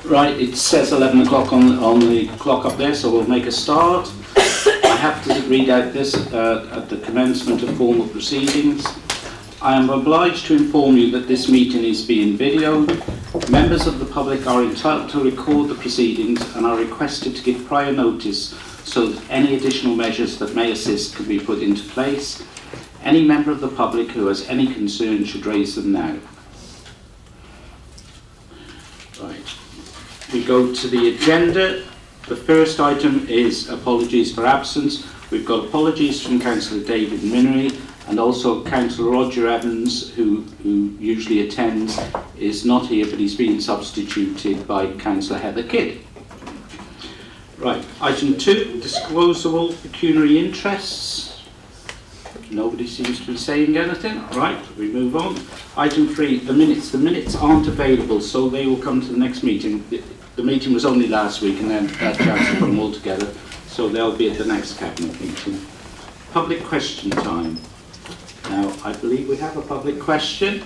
Right, it says 11 o'clock on the clock up there, so we'll make a start. I have to read out this at the commencement of formal proceedings. I am obliged to inform you that this meeting is being videoed. Members of the public are entitled to record the proceedings and are requested to give prior notice so that any additional measures that may assist can be put into place. Any member of the public who has any concern should raise them now. Right. We go to the agenda. The first item is apologies for absence. We've got apologies from Councillor David Minery, and also Councillor Roger Evans, who usually attends, is not here, but he's been substituted by Councillor Heather Kidd. Right, item 2, disclosable pecuniary interests. Nobody seems to be saying anything. Right, we move on. Item 3, the minutes. The minutes aren't available, so they will come to the next meeting. The meeting was only last week, and then had a chance to put them all together, so they'll be at the next cabinet meeting. Public question time. Now, I believe we have a public question.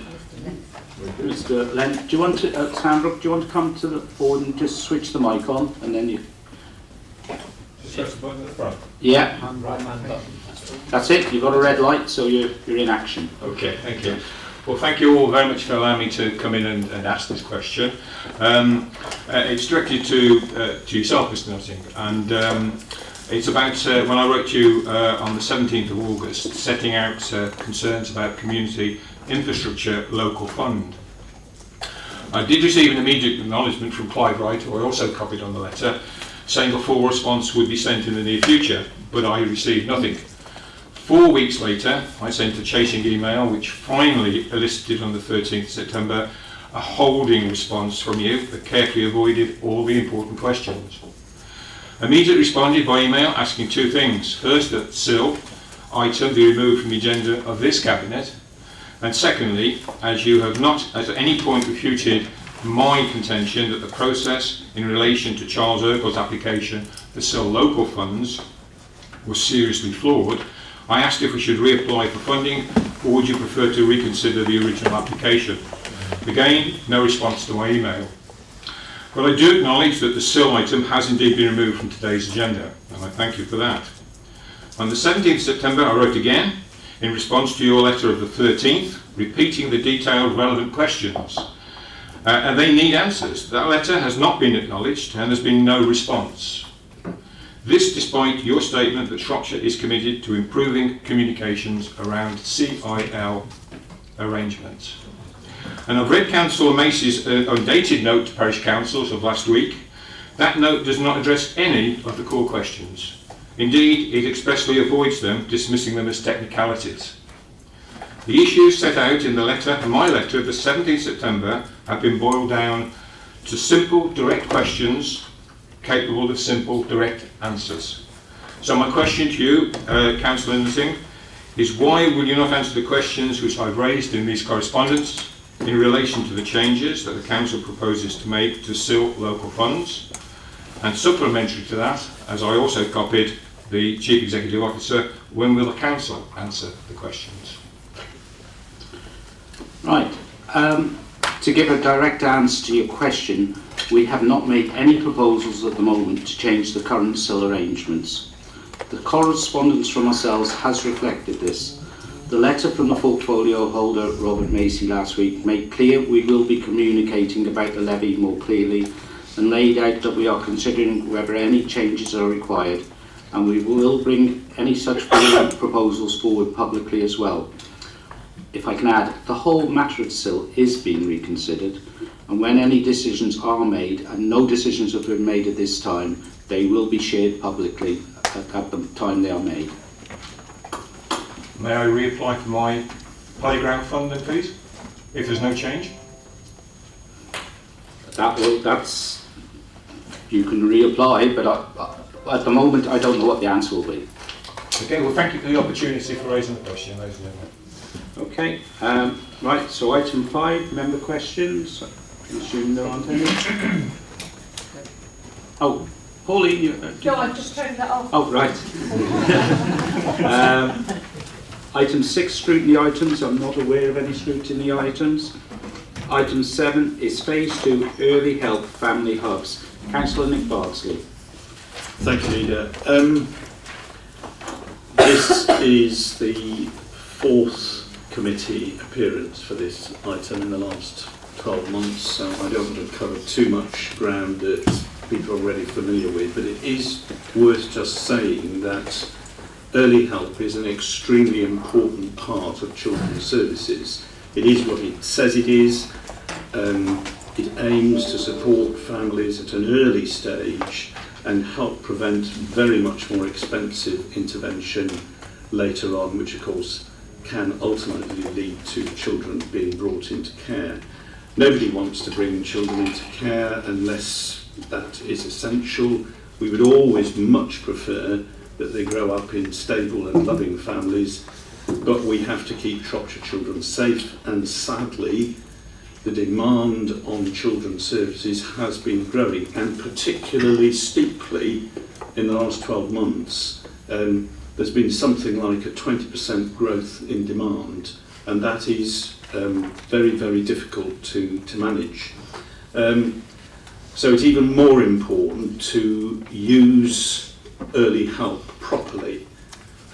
Mr. Len, do you want to, Sandra, do you want to come to the board and just switch the mic on, and then you... Just press the button at the front? Yeah. Hand button. That's it, you've got a red light, so you're in action. Okay, thank you. Well, thank you all very much for allowing me to come in and ask this question. It's directed to yourself, Mr. Notting, and it's about when I wrote to you on the 17th of August, setting out concerns about community infrastructure local fund. I did receive an immediate acknowledgement from Clive Wright, who I also copied on the letter, saying a full response would be sent in the near future, but I received nothing. 4 weeks later, I sent a chasing email which finally elicited on the 13th of September a holding response from you that carefully avoided all the important questions. Immediately responded by email asking 2 things. First, that SIL item be removed from the agenda of this cabinet, and secondly, as you have not at any point refuted my contention that the process in relation to Charles Urkel's application for SIL local funds was seriously flawed, I asked if we should reapply for funding, or would you prefer to reconsider the original application? Again, no response to my email. But I do acknowledge that the SIL item has indeed been removed from today's agenda, and I thank you for that. On the 17th of September, I wrote again, in response to your letter of the 13th, repeating the detailed relevant questions. And they need answers. That letter has not been acknowledged, and there's been no response. This despite your statement that Shropshire is committed to improving communications around CIL arrangements. And I've read Councillor Macy's undated note to parish councils of last week. That note does not address any of the core questions. Indeed, it expressly avoids them, dismissing them as technicalities. The issues set out in the letter, my letter of the 17th of September, have been boiled down to simple, direct questions capable of simple, direct answers. So my question to you, Councillor Nutting, is why will you not answer the questions which I've raised in these correspondence in relation to the changes that the Council proposes to make to SIL local funds? And supplementary to that, as I also copied the Chief Executive Officer, when will the Council answer the questions? Right. To give a direct answer to your question, we have not made any proposals at the moment to change the current SIL arrangements. The correspondence from ourselves has reflected this. The letter from the portfolio holder, Robert Macy, last week made clear we will be communicating about the levy more clearly and laid out that we are considering whether any changes are required, and we will bring any such proposals forward publicly as well. If I can add, the whole matter of SIL is being reconsidered, and when any decisions are made, and no decisions have been made at this time, they will be shared publicly at the time they are made. May I reapply for my playground fund then, please, if there's no change? That's you can reapply, but at the moment I don't know what the answer will be. Okay, well thank you for the opportunity for raising the question, ladies and gentlemen. Okay, right, so item 5, member questions. Assuming there aren't any. Oh, Pauline, No, I've just turned that off. Oh, right. Item 6, scrutiny items. I'm not aware of any scrutiny items. Item 7 is Phase 2 Early Help Family Hubs. Councillor Nick Bardsley. Thank you, Leader. This is the 4th committee appearance for this item in the last 12 months, so I don't want to cover too much ground that people are already familiar with, but it is worth just saying that early help is an extremely important part of children's services. It is what it says it is. It aims to support families at an early stage and help prevent very much more expensive intervention later on, which of course can ultimately lead to children being brought into care. Nobody wants to bring children into care unless that is essential. We would always much prefer that they grow up in stable and loving families, but we have to keep Shropshire children safe, and sadly the demand on children's services has been growing, and particularly steeply in the last 12 months. There's been something like a 20% growth in demand, and that is very, very difficult to manage. So it's even more important to use early help properly.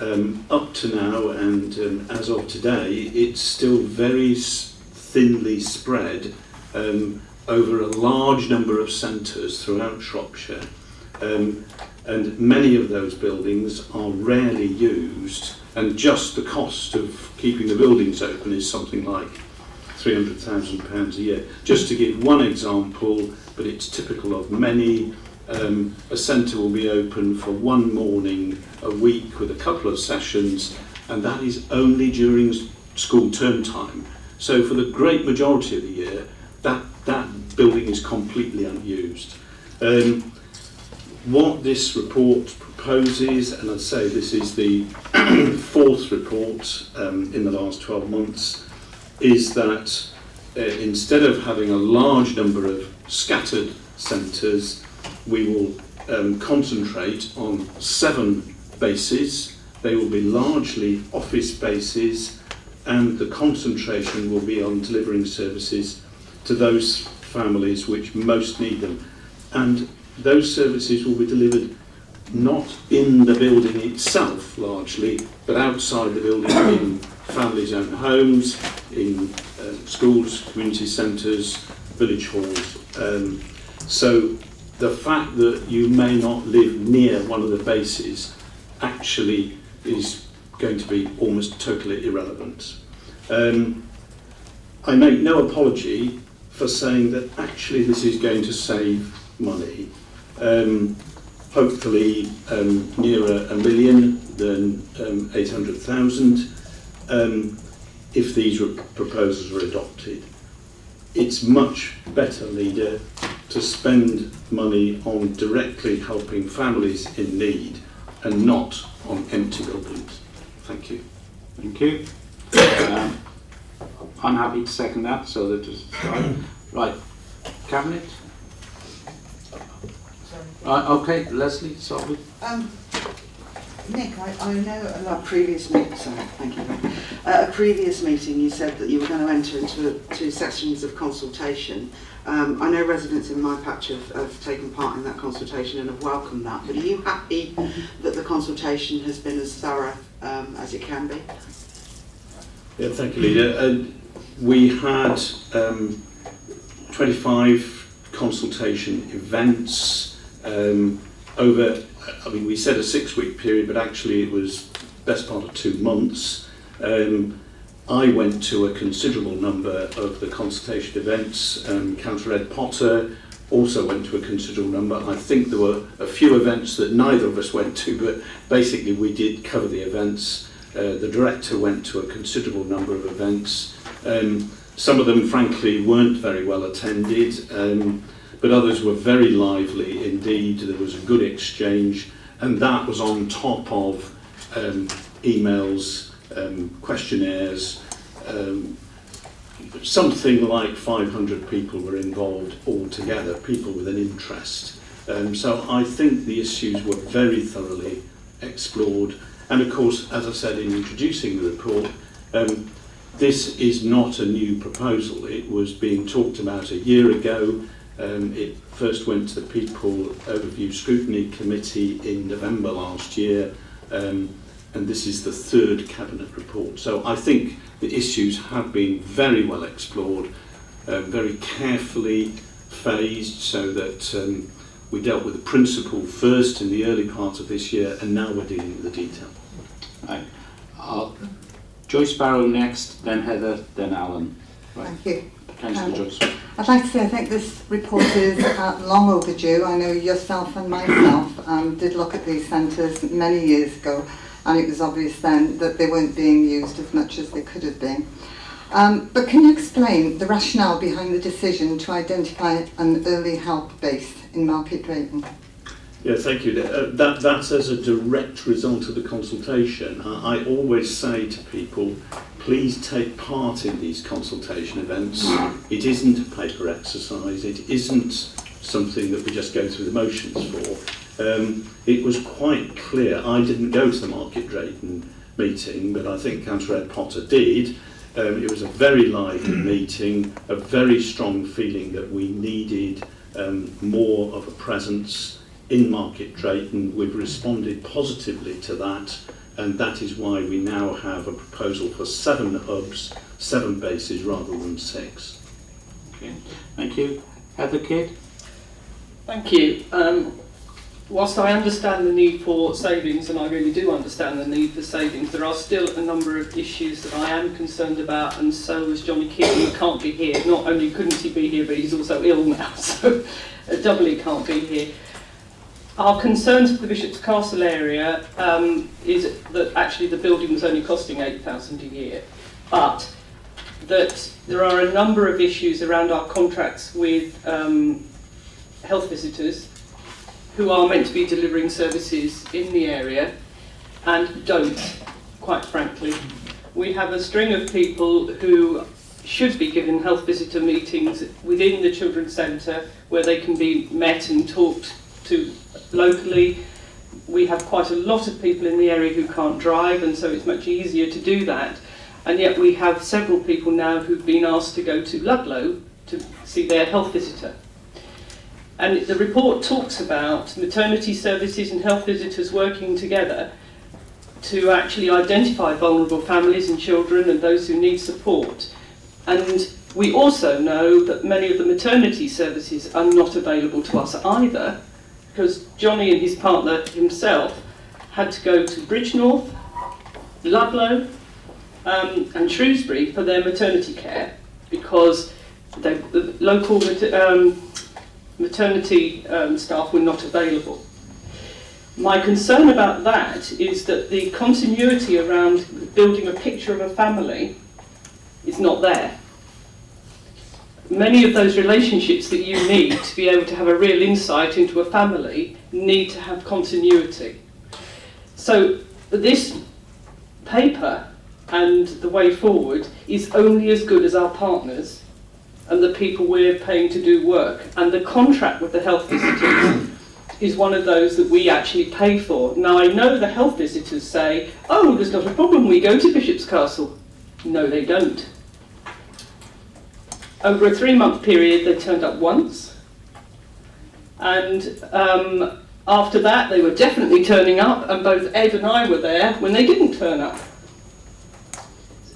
Up to now, and as of today, it's still very thinly spread over a large number of centres throughout Shropshire, and many of those buildings are rarely used, and just the cost of keeping the buildings open is something like £300,000 a year. Just to give one example, but it's typical of many, a centre will be open for one morning a week with a couple of sessions, and that is only during school term time. So for the great majority of the year, that building is completely unused. What this report proposes, and I'd say this is the 4th report in the last 12 months, is that instead of having a large number of scattered centres, we will concentrate on 7 bases. They will be largely office bases, and the concentration will be on delivering services to those families which most need them. And those services will be delivered not in the building itself largely, but outside the building in families' own homes, in schools, community centres, village halls. So the fact that you may not live near one of the bases actually is going to be almost totally irrelevant. I make no apology for saying that actually this is going to save money. Hopefully nearer £1 million than 800,000 if these proposals are adopted. It's much better, Leader, to spend money on directly helping families in need and not on empty buildings. Thank you. Thank you. I'm happy to second that, so that is right. Cabinet? Okay, Leslie, start with. Nick, I know at our previous meeting, thank you. At a previous meeting you said that you were going to enter into 2 sessions of consultation. I know residents in my patch have taken part in that consultation and have welcomed that, but are you happy that the consultation has been as thorough as it can be? Yeah, thank you, Leader. We had 25 consultation events over, I mean, we said a 6-week period, but actually it was best part of 2 months. I went to a considerable number of the consultation events. Councillor Ed Potter also went to a considerable number. I think there were a few events that neither of us went to, but basically we did cover the events. The director went to a considerable number of events. Some of them, frankly, weren't very well attended, but others were very lively indeed. There was a good exchange, and that was on top of emails, questionnaires, something like 500 people were involved altogether, people with an interest. So I think the issues were very thoroughly explored. And of course, as I said in introducing the report, this is not a new proposal. It was being talked about a year ago. It first went to the People Overview Scrutiny Committee in November last year, and this is the third Cabinet report. So I think the issues have been very well explored, very carefully phased, so that we dealt with the principle first in the early part of this year, and now we're dealing with the detail. Right. Joyce Barrow next, then Heather, then Alan. Right. Thank you. Councillor Joyce. I'd like to say I think this report is long overdue. I know yourself and myself did look at these centres many years ago, and it was obvious then that they weren't being used as much as they could have been. But can you explain the rationale behind the decision to identify an early help base in Market Drayton? Yeah, thank you. That's as a direct result of the consultation. I always say to people, please take part in these consultation events. It isn't a paper exercise. It isn't something that we just go through the motions for. It was quite clear. I didn't go to the Market Drayton meeting, but I think Councillor Ed Potter did. It was a very lively meeting, a very strong feeling that we needed more of a presence in Market Drayton. We've responded positively to that, and that is why we now have a proposal for 7 hubs, 7 bases rather than 6. Okay. Thank you. Heather Kidd? Thank you. Whilst I understand the need for savings, and I really do understand the need for savings, there are still a number of issues that I am concerned about, and so is Johnny Kidd, who can't be here. Not only couldn't he be here, but he's also ill now, so doubly can't be here. Our concerns for the Bishop's Castle area is that actually the building was only costing £8,000 a year, but that there are a number of issues around our contracts with health visitors who are meant to be delivering services in the area and don't, quite frankly. We have a string of people who should be given health visitor meetings within the Children's Centre where they can be met and talked to locally. We have quite a lot of people in the area who can't drive, and so it's much easier to do that. And yet we have several people now who've been asked to go to Ludlow to see their health visitor. And the report talks about maternity services and health visitors working together to actually identify vulnerable families and children and those who need support. And we also know that many of the maternity services are not available to us either, because Johnny and his partner himself had to go to Bridgnorth, Ludlow and Shrewsbury for their maternity care because the local maternity staff were not available. My concern about that is that the continuity around building a picture of a family is not there. Many of those relationships that you need to be able to have a real insight into a family need to have continuity. So this paper and the way forward is only as good as our partners and the people we're paying to do work. And the contract with the health visitors is one of those that we actually pay for. Now I know the health visitors say, oh, there's not a problem, we go to Bishop's Castle. No, they don't. Over a 3-month period, they turned up once, and after that, they were definitely turning up, and both Ed and I were there when they didn't turn up.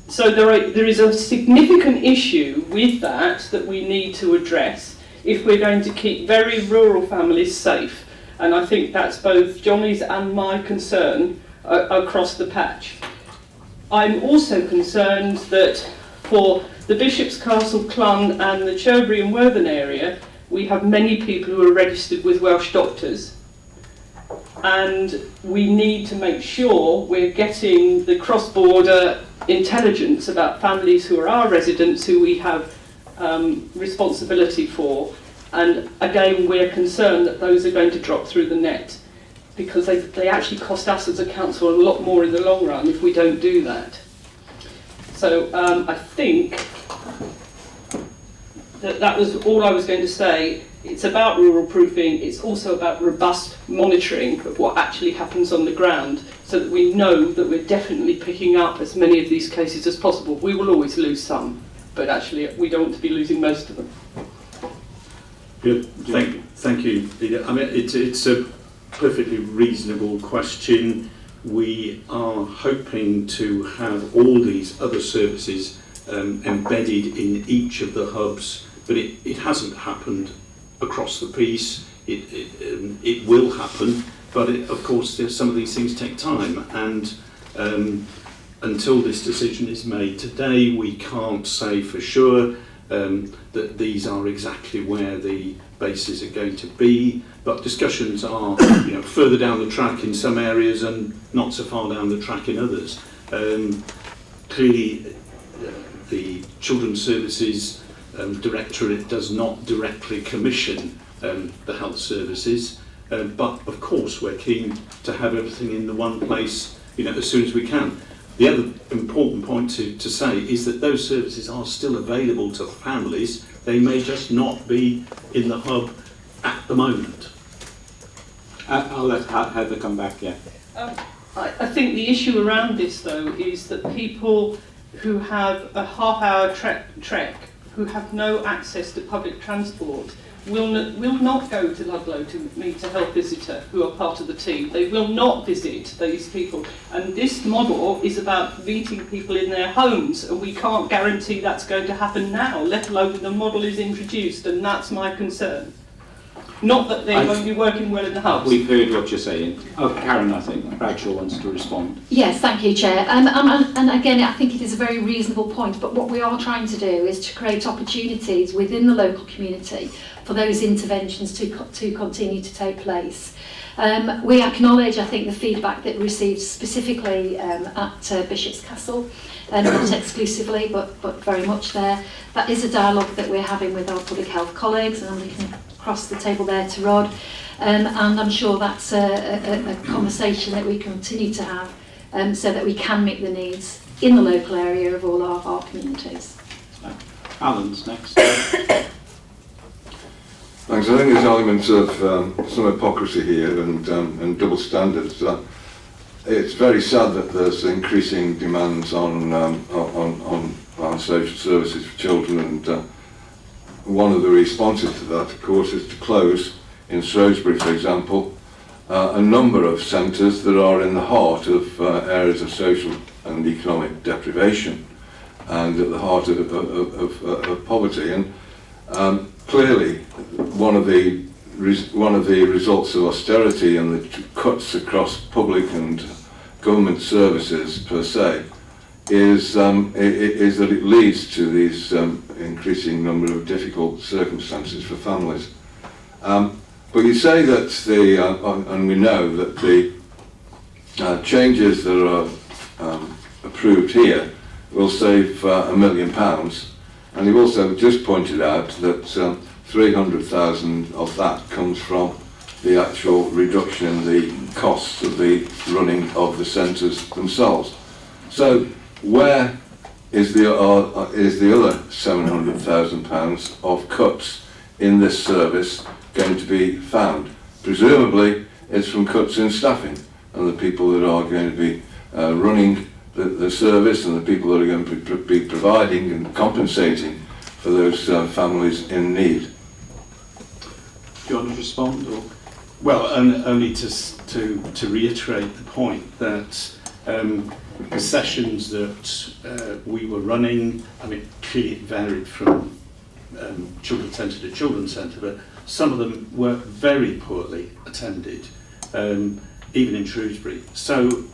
So there is a significant issue with that we need to address if we're going to keep very rural families safe, and I think that's both Johnny's and my concern across the patch. I'm also concerned that for the Bishop's Castle, Clun and the Cherbury and Worthing area, we have many people who are registered with Welsh doctors, and we need to make sure we're getting the cross-border intelligence about families who are our residents, who we have responsibility for. And again, we're concerned that those are going to drop through the net because they actually cost us as a council a lot more in the long run if we don't do that. So I think that was all I was going to say. It's about rural proofing, it's also about robust monitoring of what actually happens on the ground, so that we know that we're definitely picking up as many of these cases as possible. We will always lose some, but actually we don't want to be losing most of them. Good. Thank you, Lydia. I mean, it's a perfectly reasonable question. We are hoping to have all these other services embedded in each of the hubs, but it hasn't happened across the piece. It will happen, but of course some of these things take time, and until this decision is made today, we can't say for sure that these are exactly where the bases are going to be, but discussions are further down the track in some areas and not so far down the track in others. Clearly the Children's Services Directorate does not directly commission the health services, but of course we're keen to have everything in the one place as soon as we can. The other important point to say is that those services are still available to families. They may just not be in the hub at the moment. I'll let Heather come back, yeah. I think the issue around this, though, is that people who have a half-hour trek, who have no access to public transport, will not go to Ludlow to meet a health visitor who are part of the team. They will not visit these people. And this model is about meeting people in their homes, and we can't guarantee that's going to happen now, let alone when the model is introduced, and that's my concern. Not that they won't be working well in the hubs. We've heard what you're saying. Oh, Karen, I think Bradshaw wants to respond. Yes, thank you, Chair. And again, I think it is a very reasonable point, but what we are trying to do is to create opportunities within the local community for those interventions to continue to take place. We acknowledge, I think, the feedback that we received specifically at Bishop's Castle, not exclusively, but very much there. That is a dialogue that we're having with our public health colleagues, and I'm looking across the table there to Rod, and I'm sure that's a conversation that we continue to have so that we can meet the needs in the local area of all our communities. Alan's next. Thanks. I think there's elements of some hypocrisy here and double standards. It's very sad that there's increasing demands on social services for children, and one of the responses to that, of course, is to close, in Shrewsbury, for example, a number of centres that are in the heart of areas of social and economic deprivation and at the heart of poverty. And clearly, one of the results of austerity and the cuts across public and government services per se is that it leads to these increasing number of difficult circumstances for families. But you say that and we know that the changes that are approved here will save £1 million, and you've also just pointed out that 300,000 of that comes from the actual reduction in the costs of the running of the centres themselves. So where is the other £700,000 of cuts in this service going to be found? Presumably it's from cuts in staffing and the people that are going to be running the service and the people that are going to be providing and compensating for those families in need. Do you want to respond? Or? Well, only to reiterate the point that the sessions that we were running, I mean, clearly it varied from children's centre to children's centre, but some of them were very poorly attended, even in Shrewsbury. So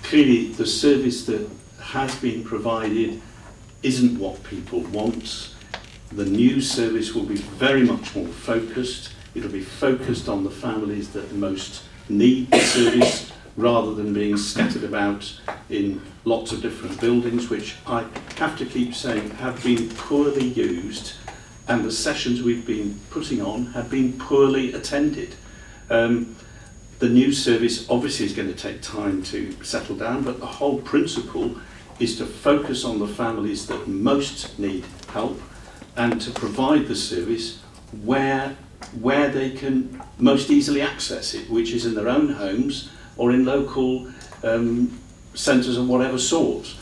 clearly the service that has been provided isn't what people want. The new service will be very much more focused. It'll be focused on the families that most need the service, rather than being scattered about in lots of different buildings, which I have to keep saying have been poorly used, and the sessions we've been putting on have been poorly attended. The new service obviously is going to take time to settle down, but the whole principle is to focus on the families that most need help, and to provide the service where they can most easily access it, which is in their own homes or in local centres of whatever sort.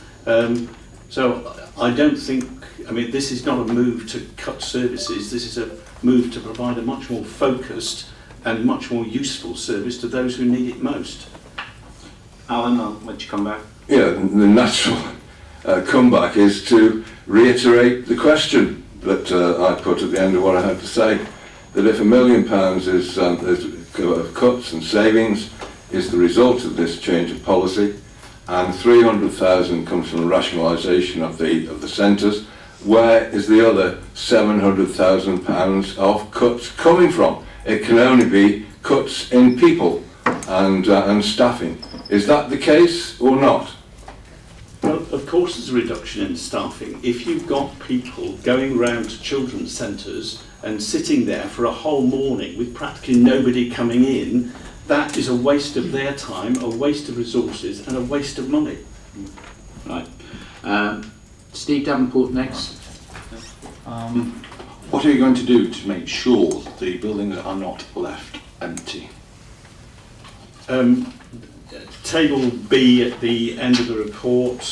So I don't think, I mean, this is not a move to cut services, this is a move to provide a much more focused and much more useful service to those who need it most. Alan, I'll let you come back. Yeah, the natural comeback is to reiterate the question that I put at the end of what I had to say, that if £1 million is of cuts and savings is the result of this change of policy, and 300,000 comes from the rationalisation of the centres, where is the other £700,000 of cuts coming from? It can only be cuts in people and staffing. Is that the case or not? Well, of course there's a reduction in staffing. If you've got people going round to children's centres and sitting there for a whole morning with practically nobody coming in, that is a waste of their time, a waste of resources and a waste of money. Right. Steve Davenport next. What are you going to do to make sure that the buildings are not left empty? Table B at the end of the report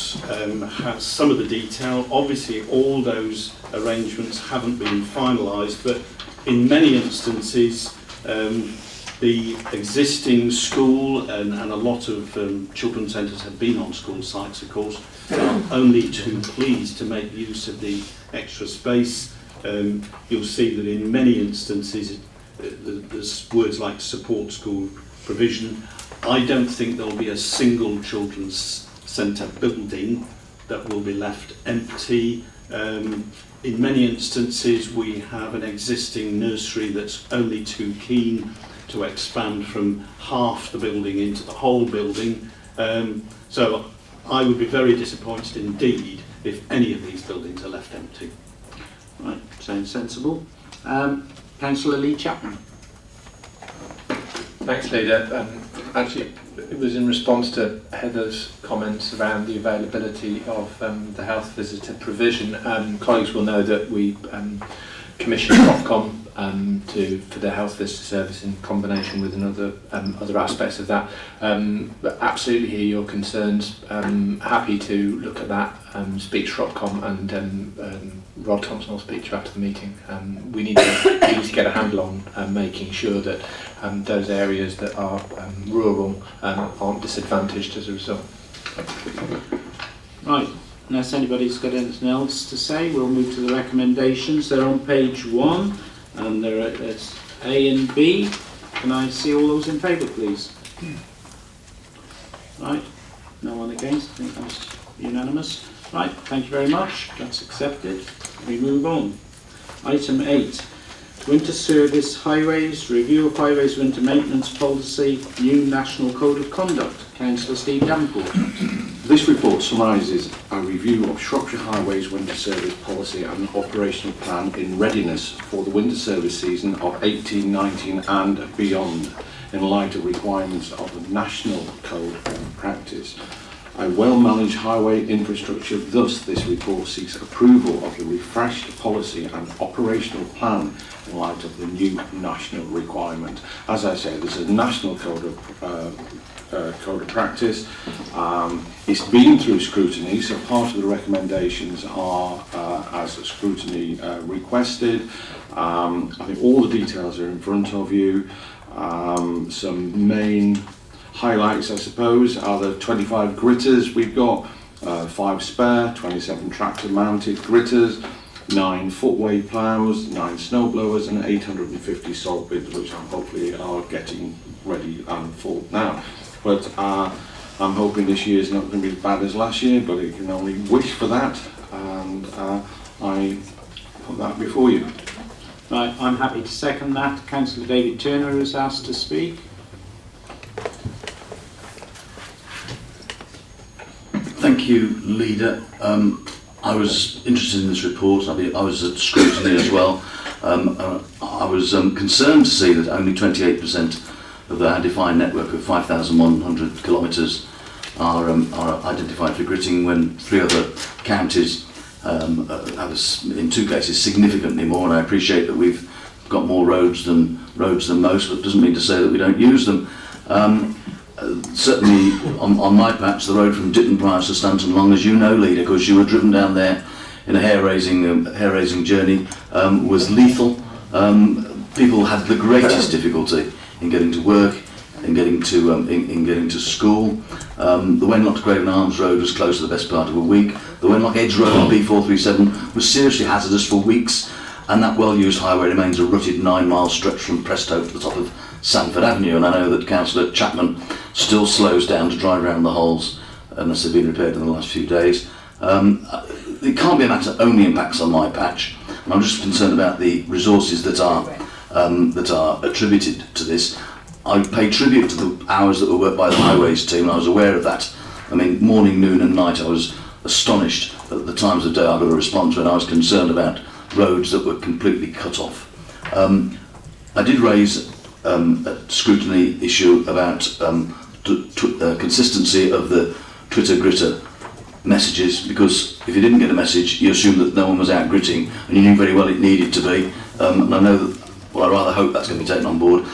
has some of the detail. Obviously all those arrangements haven't been finalised, but in many instances the existing school and a lot of children's centres have been on school sites, of course, are only too pleased to make use of the extra space. You'll see that in many instances there's words like support school provision. I don't think there'll be a single children's centre building that will be left empty. In many instances we have an existing nursery that's only too keen to expand from half the building into the whole building. So I would be very disappointed indeed if any of these buildings are left empty. Right, sounds sensible. Councillor Lee Chapman. Thanks, Leader. Actually, it was in response to Heather's comments around the availability of the health visitor provision. Colleagues will know that we commissioned Ofcom for the health visitor service in combination with other aspects of that. But absolutely hear your concerns. Happy to look at that. Speak to Shropcom and Rod Thompson will speak to you after the meeting. We need to get a handle on making sure that those areas that are rural aren't disadvantaged as a result. Right, unless anybody's got anything else to say, we'll move to the recommendations. They're on page 1 and there's A and B. Can I see all those in favour, please? Right, no one against. I think that's unanimous. Right, thank you very much. That's accepted. We move on. Item 8. Winter Service Highways, Review of Highways Winter Maintenance Policy, New National Code of Conduct. Councillor Steve Davenport. This report summarises a review of Shropshire Highways Winter Service Policy and Operational Plan in readiness for the winter service season of 18-19 and beyond, in light of requirements of the National Code of Practice. A well-managed highway infrastructure, thus this report seeks approval of the refreshed policy and operational plan in light of the new national requirement. As I say, there's a national code of practice. It's been through scrutiny, so part of the recommendations are as a scrutiny requested. I think all the details are in front of you. Some main highlights, I suppose, are the 25 gritters we've got, 5 spare, 27 tractor mounted gritters, 9 footway ploughs, 9 snow blowers and 850 salt bins, which hopefully are getting ready and full now. But I'm hoping this year is not going to be as bad as last year, but you can only wish for that, and I put that before you. Right, I'm happy to second that. Councillor David Turner is asked to speak. Thank you, Leader. I was interested in this report. I was at scrutiny as well. I was concerned to see that only 28% of the defined network of 5,100 kilometres are identified for gritting, when 3 other counties in 2 cases significantly more, and I appreciate that we've got more roads than most, but it doesn't mean to say that we don't use them. Certainly on my patch, the road from Ditton Priors to Stanton Long, as you know, Leader, because you were driven down there in a hair-raising journey, was lethal. People had the greatest difficulty in getting to work, in getting to school. The Wenlock to Craven Arms Road was closed for the best part of a week. The Wenlock Edge Road on B437 was seriously hazardous for weeks, and that well-used highway remains a rutted 9-mile stretch from Presto to the top of Sanford Avenue, and I know that Councillor Chapman still slows down to drive around the holes unless they've been repaired in the last few days. It can't be a matter that only impacts on my patch, and I'm just concerned about the resources that are attributed to this. I pay tribute to the hours that were worked by the highways team, and I was aware of that. I mean, morning, noon and night, I was astonished at the times of day I got a response when I was concerned about roads that were completely cut off. I did raise a scrutiny issue about consistency of the Twitter gritter messages, because if you didn't get a message, you assumed that no one was out gritting, and you knew very well it needed to be. And I know that, well, I rather hope that's going to be taken on board.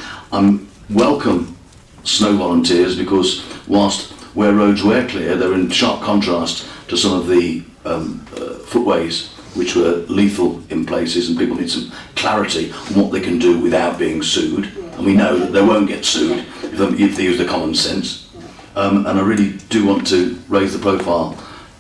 Welcome snow volunteers, because whilst where roads were clear, they're in sharp contrast to some of the footways which were lethal in places, and people need some clarity on what they can do without being sued. And we know that they won't get sued if they use their common sense. And I really do want to raise the profile,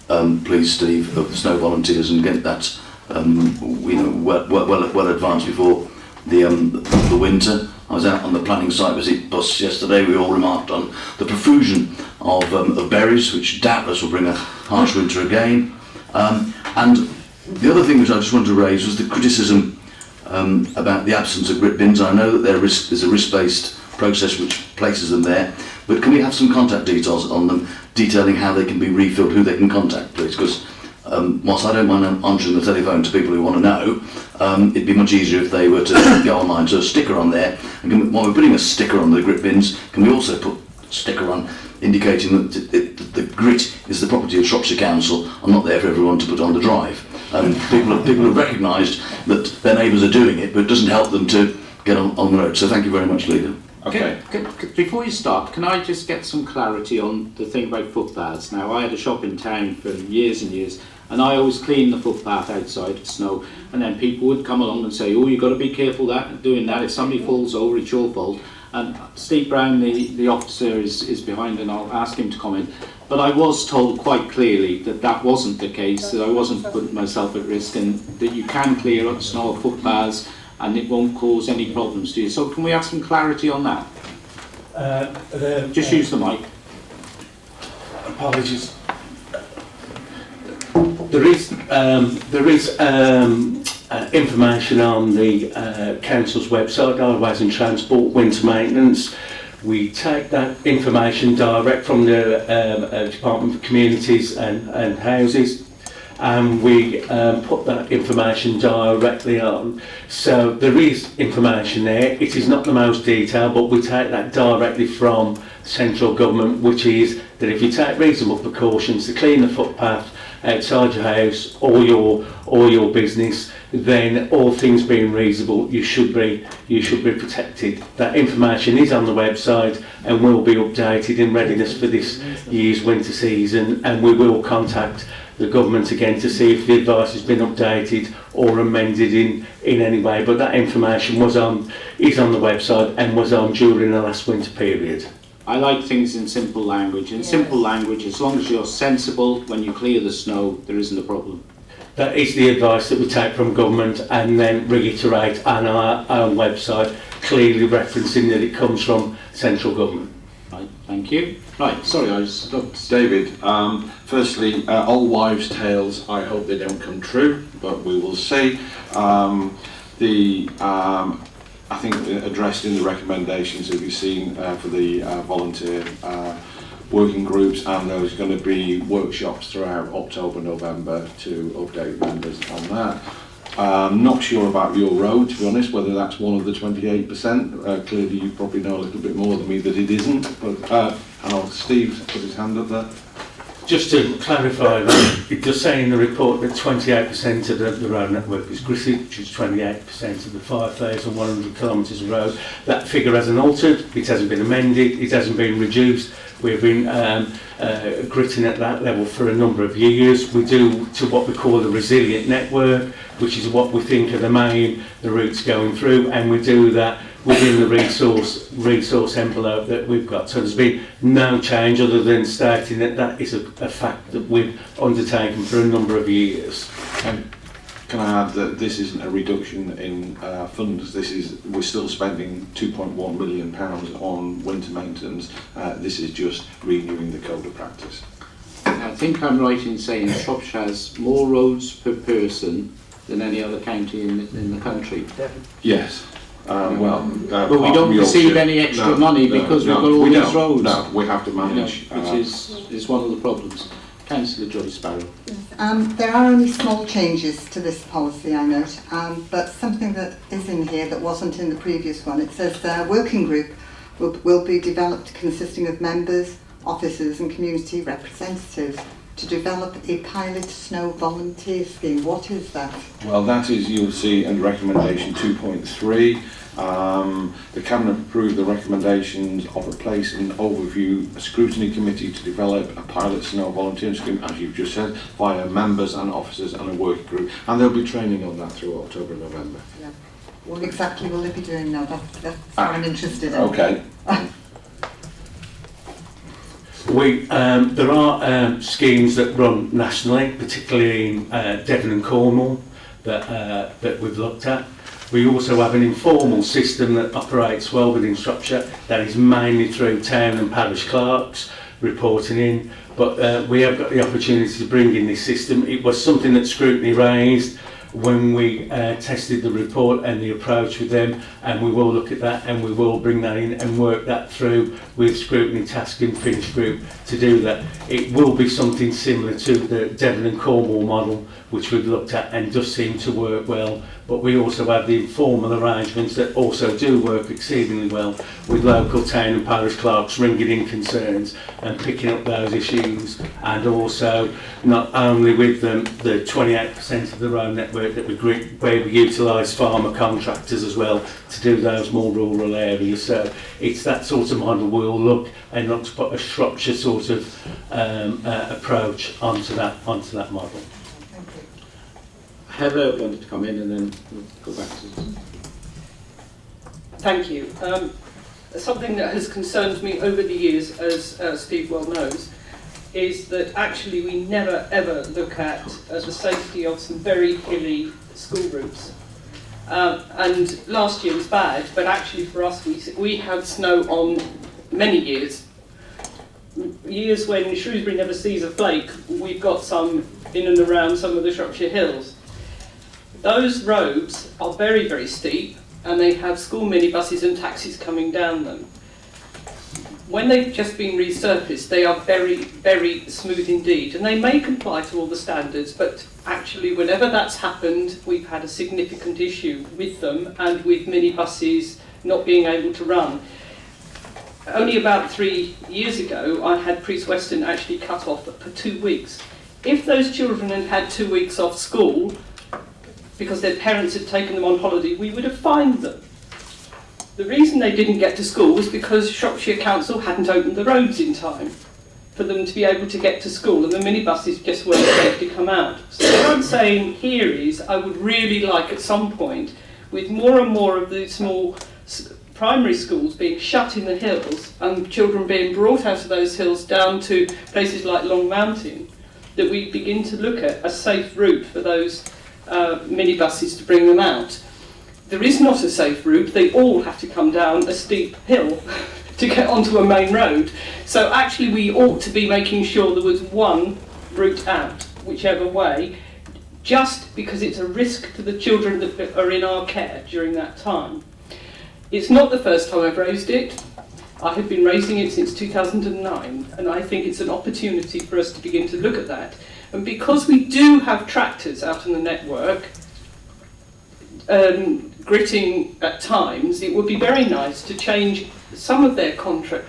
please, Steve, of the snow volunteers, and get that well advanced before the winter. I was out on the planning site visit bus yesterday. We all remarked on the profusion of berries, which doubtless will bring a harsh winter again. And the other thing which I just wanted to raise was the criticism about the absence of grit bins. I know that there's a risk-based process which places them there, but can we have some contact details on them, detailing how they can be refilled, who they can contact, please? Because whilst I don't mind answering the telephone to people who want to know, it'd be much easier if they were to go online to a sticker on there. And while we're putting a sticker on the grit bins, can we also put a sticker on indicating that the grit is the property of Shropshire Council and not there for everyone to put on the drive? People have recognised that their neighbours are doing it, but it doesn't help them to get on the road. So thank you very much, Leader. Okay. Before you start, can I just get some clarity on the thing about footpaths? Now, I had a shop in town for years and years, and I always cleaned the footpath outside of snow, and then people would come along and say, oh, you've got to be careful doing that. If somebody falls over, it's your fault. And Steve Brown, the officer, is behind, and I'll ask him to comment. But I was told quite clearly that that wasn't the case, that I wasn't putting myself at risk, and that you can clear up snow of footpaths and it won't cause any problems to you. So can we have some clarity on that? Just use the mic. Apologies. There is information on the council's website, Highways and Transport Winter Maintenance. We take that information direct from the Department for Communities and Houses, and we put that information directly on. So there is information there. It is not the most detailed, but we take that directly from central government, which is that if you take reasonable precautions to clean the footpath outside your house or your business, then all things being reasonable, you should be protected. That information is on the website and will be updated in readiness for this year's winter season, and we will contact the government again to see if the advice has been updated or amended in any way. But that information is on the website and was on during the last winter period. I like things in simple language. In simple language, as long as you're sensible when you clear the snow, there isn't a problem. That is the advice that we take from government, and then reiterate on our own website, clearly referencing that it comes from central government. Right, thank you. Right, sorry, I just stopped. David, firstly, old wives' tales, I hope they don't come true, but we will see. I think addressed in the recommendations that we've seen for the volunteer working groups, and there's going to be workshops throughout October, November to update members on that. Not sure about your road, to be honest, whether that's one of the 28%. Clearly you probably know a little bit more than me that it isn't, but Steve's put his hand up there. Just to clarify that, it does say in the report that 28% of the road network is gritted, which is 28% of the 5,100 kilometres of road. That figure hasn't altered, it hasn't been amended, it hasn't been reduced. We've been gritting at that level for a number of years. We do to what we call the resilient network, which is what we think are the routes going through, and we do that within the resource envelope that we've got. So there's been no change other than stating that that is a fact that we've undertaken for a number of years. Can I add that this isn't a reduction in funds? We're still spending £2.1 million on winter maintenance. This is just renewing the code of practice. I think I'm right in saying Shropshire has more roads per person than any other county in the country. Yes. But we don't receive any extra money because we've got all these roads. No, we have to manage. Which is one of the problems. Councillor Joyce Sparrow. There are only small changes to this policy, I note, but something that is in here that wasn't in the previous one. It says the working group will be developed consisting of members, officers and community representatives to develop a pilot snow volunteer scheme. What is that? Well, that is, you'll see in recommendation 2.3. The Cabinet approved the recommendations of a place in overview a scrutiny committee to develop a pilot snow volunteering scheme, as you've just said, via members and officers and a working group, and there'll be training on that through October and November. Yeah. What exactly will they be doing now? That's what I'm interested in. Okay. There are schemes that run nationally, particularly in Devon and Cornwall, that we've looked at. We also have an informal system that operates well within Shropshire that is mainly through town and parish clerks reporting in, but we have got the opportunity to bring in this system. It was something that scrutiny raised when we tested the report and the approach with them, and we will look at that and we will bring that in and work that through with Scrutiny Task and Finish Group to do that. It will be something similar to the Devon and Cornwall model, which we've looked at and does seem to work well, but we also have the informal arrangements that also do work exceedingly well with local town and parish clerks ringing in concerns and picking up those issues, and also not only with them, the 28% of the road network that where we utilise farmer contractors as well to do those more rural areas. So it's that sort of model we'll look and not to put a Shropshire sort of approach onto that model. Heather wanted to come in and then we'll go back to this. Thank you. Something that has concerned me over the years, as Steve well knows, is that actually we never ever look at the safety of some very hilly school routes. And last year was bad, but actually for us we had snow on many years. Years when Shrewsbury never sees a flake, we've got some in and around some of the Shropshire hills. Those roads are very, very steep, and they have school minibuses and taxis coming down them. When they've just been resurfaced, they are very, very smooth indeed, and they may comply to all the standards, but actually whenever that's happened, we've had a significant issue with them and with minibuses not being able to run. Only about 3 years ago, I had Priest Weston actually cut off for 2 weeks. If those children had had 2 weeks off school, because their parents had taken them on holiday, we would have fined them. The reason they didn't get to school was because Shropshire Council hadn't opened the roads in time for them to be able to get to school, and the minibuses just weren't safe to come out. So what I'm saying here is I would really like at some point, with more and more of the small primary schools being shut in the hills and children being brought out of those hills down to places like Long Mountain, that we begin to look at a safe route for those minibuses to bring them out. There is not a safe route. They all have to come down a steep hill to get onto a main road. So actually we ought to be making sure there was one route out, whichever way, just because it's a risk to the children that are in our care during that time. It's not the first time I've raised it. I have been raising it since 2009, and I think it's an opportunity for us to begin to look at that. And because we do have tractors out in the network, gritting at times, it would be very nice to change some of their contract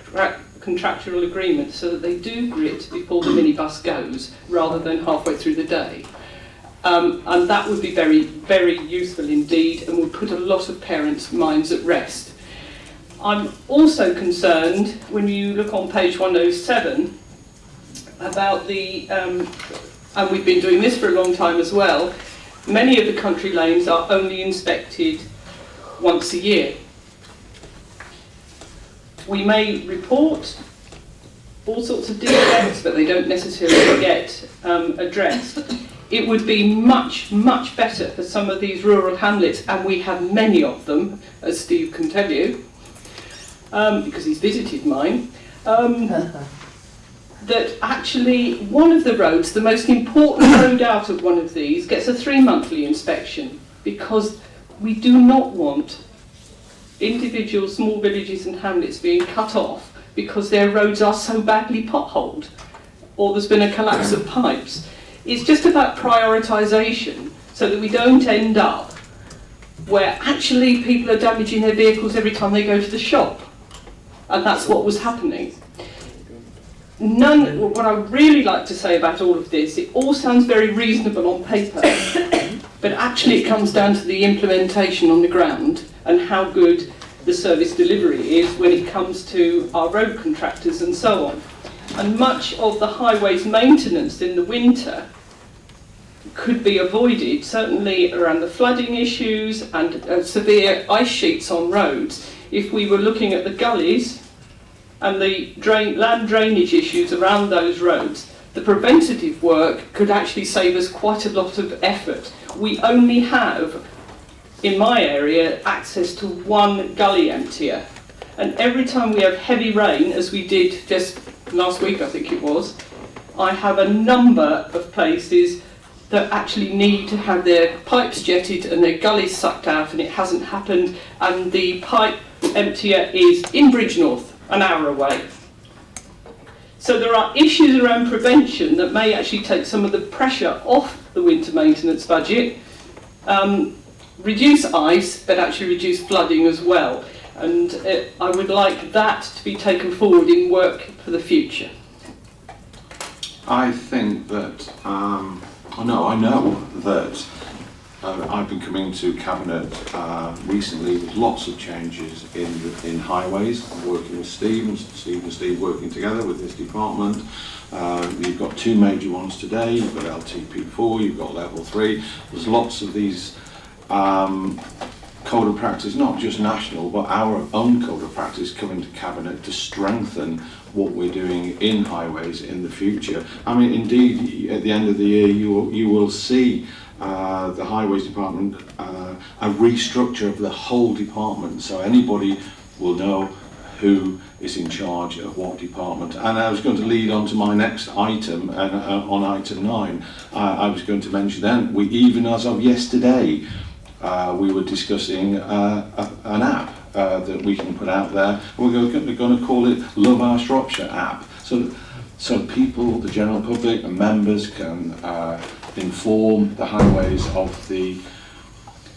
contractual agreement so that they do grit before the minibus goes, rather than halfway through the day. And that would be very, very useful indeed, and would put a lot of parents' minds at rest. I'm also concerned, when you look on page 107, about the, and we've been doing this for a long time as well, many of the country lanes are only inspected once a year. We may report all sorts of defects, but they don't necessarily get addressed. It would be much, much better for some of these rural hamlets, and we have many of them, as Steve can tell you, because he's visited mine, that actually one of the roads, the most important road out of one of these, gets a 3-monthly inspection, because we do not want individual small villages and hamlets being cut off because their roads are so badly potholed or there's been a collapse of pipes. It's just about prioritisation so that we don't end up where actually people are damaging their vehicles every time they go to the shop. And that's what was happening. What I really like to say about all of this, it all sounds very reasonable on paper, but actually it comes down to the implementation on the ground and how good the service delivery is when it comes to our road contractors and so on. And much of the highways maintenance in the winter could be avoided, certainly around the flooding issues and severe ice sheets on roads, if we were looking at the gullies and the land drainage issues around those roads. The preventative work could actually save us quite a lot of effort. We only have, in my area, access to one gully emptier. And every time we have heavy rain, as we did just last week, I think it was, I have a number of places that actually need to have their pipes jetted and their gullies sucked out, and it hasn't happened. And the pipe emptier is in Bridgenorth, an hour away. So there are issues around prevention that may actually take some of the pressure off the winter maintenance budget, reduce ice, but actually reduce flooding as well. And I would like that to be taken forward in work for the future. I think that, I know that I've been coming to Cabinet recently with lots of changes in highways. I'm working with Steve and Steve working together with this department. You've got 2 major ones today. You've got LTP4, you've got level 3. There's lots of these code of practice, not just national, but our own code of practice coming to Cabinet to strengthen what we're doing in highways in the future. I mean, indeed, at the end of the year, you will see the Highways Department, a restructure of the whole department, so anybody will know who is in charge of what department. And I was going to lead on to my next item, and on item 9, I was going to mention then, even as of yesterday, we were discussing an app that we can put out there. We're going to call it Love Our Shropshire app. So people, the general public and members can inform the highways of the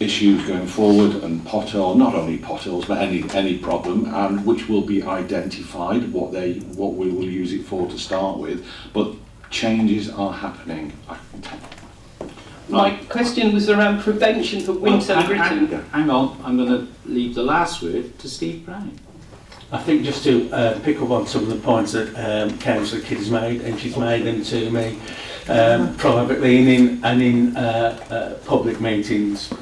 issues going forward and not only potholes, but any problem, and which will be identified, what we will use it for to start with. But changes are happening. My question was around prevention for winter gritting. Hang on, I'm going to leave the last word to Steve Brown. I think just to pick up on some of the points that Councillor Kidd has made, and she's made them to me privately and in public meetings.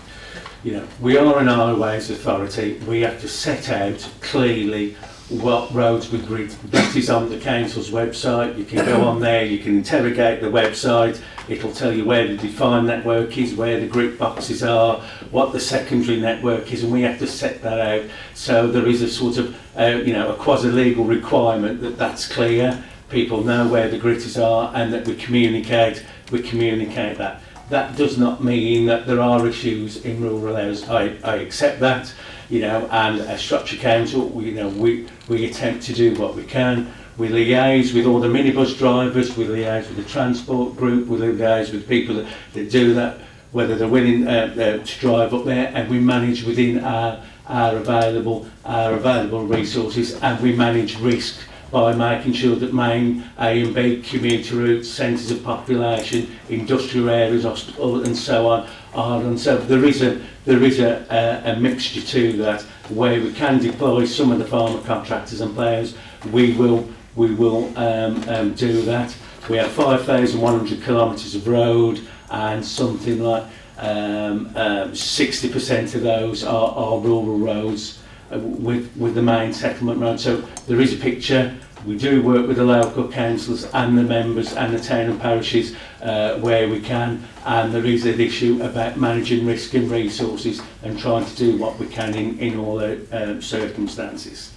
You know, we are an highways authority. We have to set out clearly what roads we grit. That is on the council's website. You can go on there, you can interrogate the website. It'll tell you where the defined network is, where the grit boxes are, what the secondary network is, and we have to set that out. So there is a sort of, a quasi-legal requirement that that's clear. People know where the gritters are, and that we communicate that. That does not mean that there are issues in rural areas. I accept that, and as Shropshire Council, we attempt to do what we can. We liaise with all the minibus drivers, we liaise with the transport group, we liaise with people that do that, whether they're willing to drive up there, and we manage within our available resources, and we manage risk by making sure that main A and B community routes, centres of population, industrial areas, hospital and so on are done. So there is a mixture to that where we can deploy some of the farmer contractors and players. We will do that. We have 5,100 kilometres of road, and something like 60% of those are rural roads with the main settlement road. So there is a picture. We do work with the local councils and the members and the town and parishes where we can, and there is an issue about managing risk and resources and trying to do what we can in all the circumstances.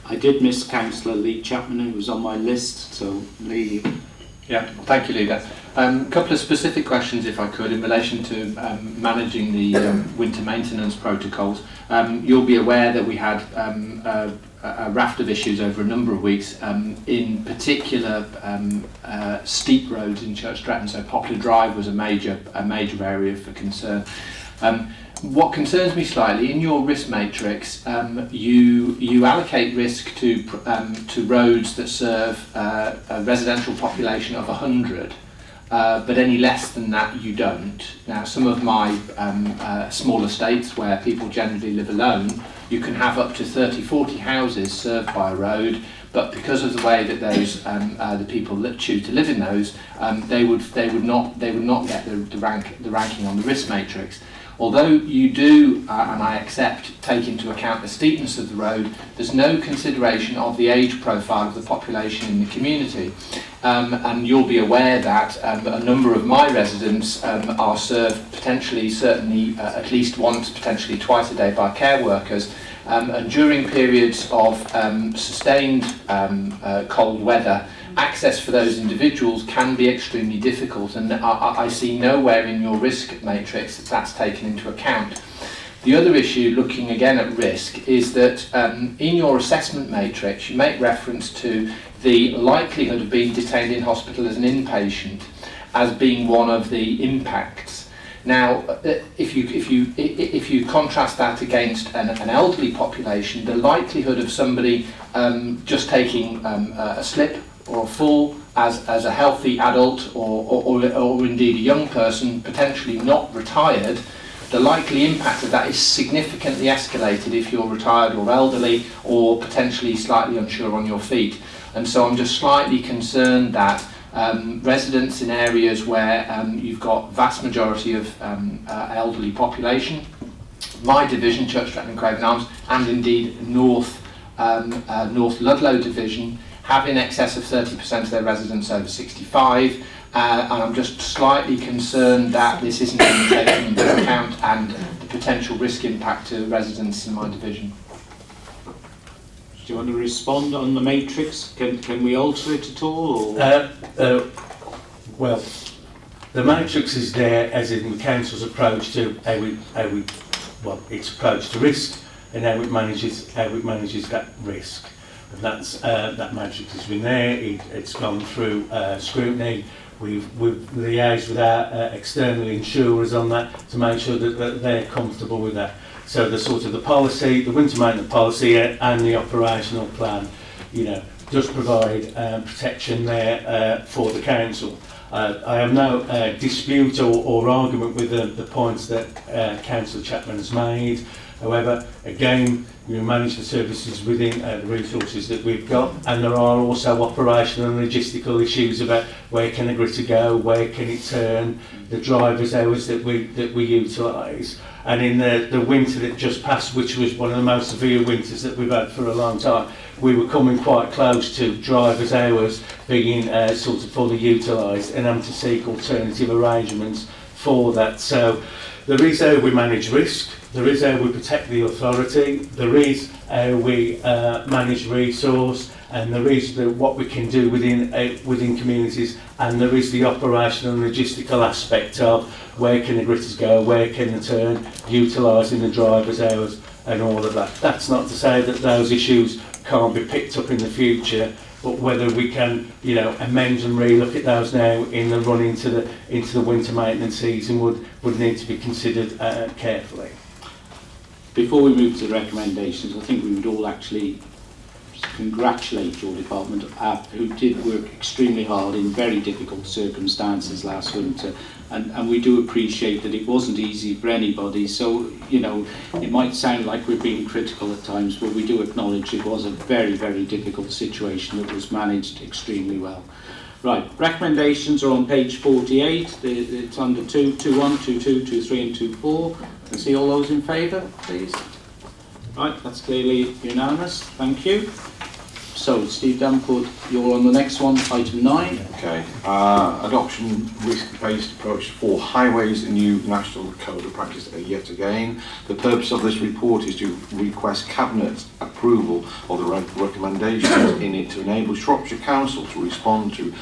I did miss Councillor Lee Chapman, who was on my list, so Lee. Yeah, thank you, Leader. A couple of specific questions, if I could, in relation to managing the winter maintenance protocols. You'll be aware that we had a raft of issues over a number of weeks, in particular steep roads in Church Stretton, so Poplar Drive was a major area for concern. What concerns me slightly, in your risk matrix, you allocate risk to roads that serve a residential population of 100, but any less than that you don't. Now, some of my small estates where people generally live alone, you can have up to 30-40 houses served by a road, but because of the way that those the people that choose to live in those, they would not get the ranking on the risk matrix. Although you do, and I accept, take into account the steepness of the road, there's no consideration of the age profile of the population in the community. And you'll be aware that a number of my residents are served potentially, certainly at least once, potentially twice a day by care workers. And during periods of sustained cold weather, access for those individuals can be extremely difficult, and I see nowhere in your risk matrix that that's taken into account. The other issue, looking again at risk, is that in your assessment matrix you make reference to the likelihood of being detained in hospital as an inpatient as being one of the impacts. Now, if you contrast that against an elderly population, the likelihood of somebody just taking a slip or a fall as a healthy adult or indeed a young person, potentially not retired, the likely impact of that is significantly escalated if you're retired or elderly or potentially slightly unsure on your feet. And so I'm just slightly concerned that residents in areas where you've got vast majority of elderly population, my division, Church Stretton and Craven Arms, and indeed North Ludlow division, have in excess of 30% of their residents over 65, and I'm just slightly concerned that this isn't being taken into account and the potential risk impact to residents in my division. Do you want to respond on the matrix? Can we alter it at all? Well, the matrix is there as in the council's approach to its approach to risk and how it manages that risk. And that matrix has been there. It's gone through scrutiny. We've liaised with our external insurers on that to make sure that they're comfortable with that. So the policy, the winter maintenance policy and the operational plan, does provide protection there for the council. I have no dispute or argument with the points that Councillor Chapman has made. However, again, we manage the services within the resources that we've got, and there are also operational and logistical issues about where can a gritter go, where can it turn, the driver's hours that we utilise. And in the winter that just passed, which was one of the most severe winters that we've had for a long time, we were coming quite close to driver's hours being fully utilised and having to seek alternative arrangements for that. So there is how we manage risk, there is how we protect the authority, there is how we manage resource, and there is what we can do within communities, and there is the operational and logistical aspect of where can the gritters go, where can they turn, utilising the driver's hours and all of that. That's not to say that those issues can't be picked up in the future, but whether we can, amend and re-look at those now in the run into the winter maintenance season would need to be considered carefully. Before we move to the recommendations, I think we would all actually congratulate your department, who did work extremely hard in very difficult circumstances last winter. And we do appreciate that it wasn't easy for anybody. So, you know, it might sound like we're being critical at times, but we do acknowledge it was a very, very difficult situation that was managed extremely well. Right, recommendations are on page 48. It's under 2.2.1, 2.2, 2.3 and 2.4. Can see all those in favour, please? Right, that's clearly unanimous. Thank you. So, Steve Danford, you're on the next one, item 9. Okay. Adoption risk-based approach for highways, a new national code of practice yet again. The purpose of this report is to request Cabinet approval of the recommendations in it to enable Shropshire Council to respond to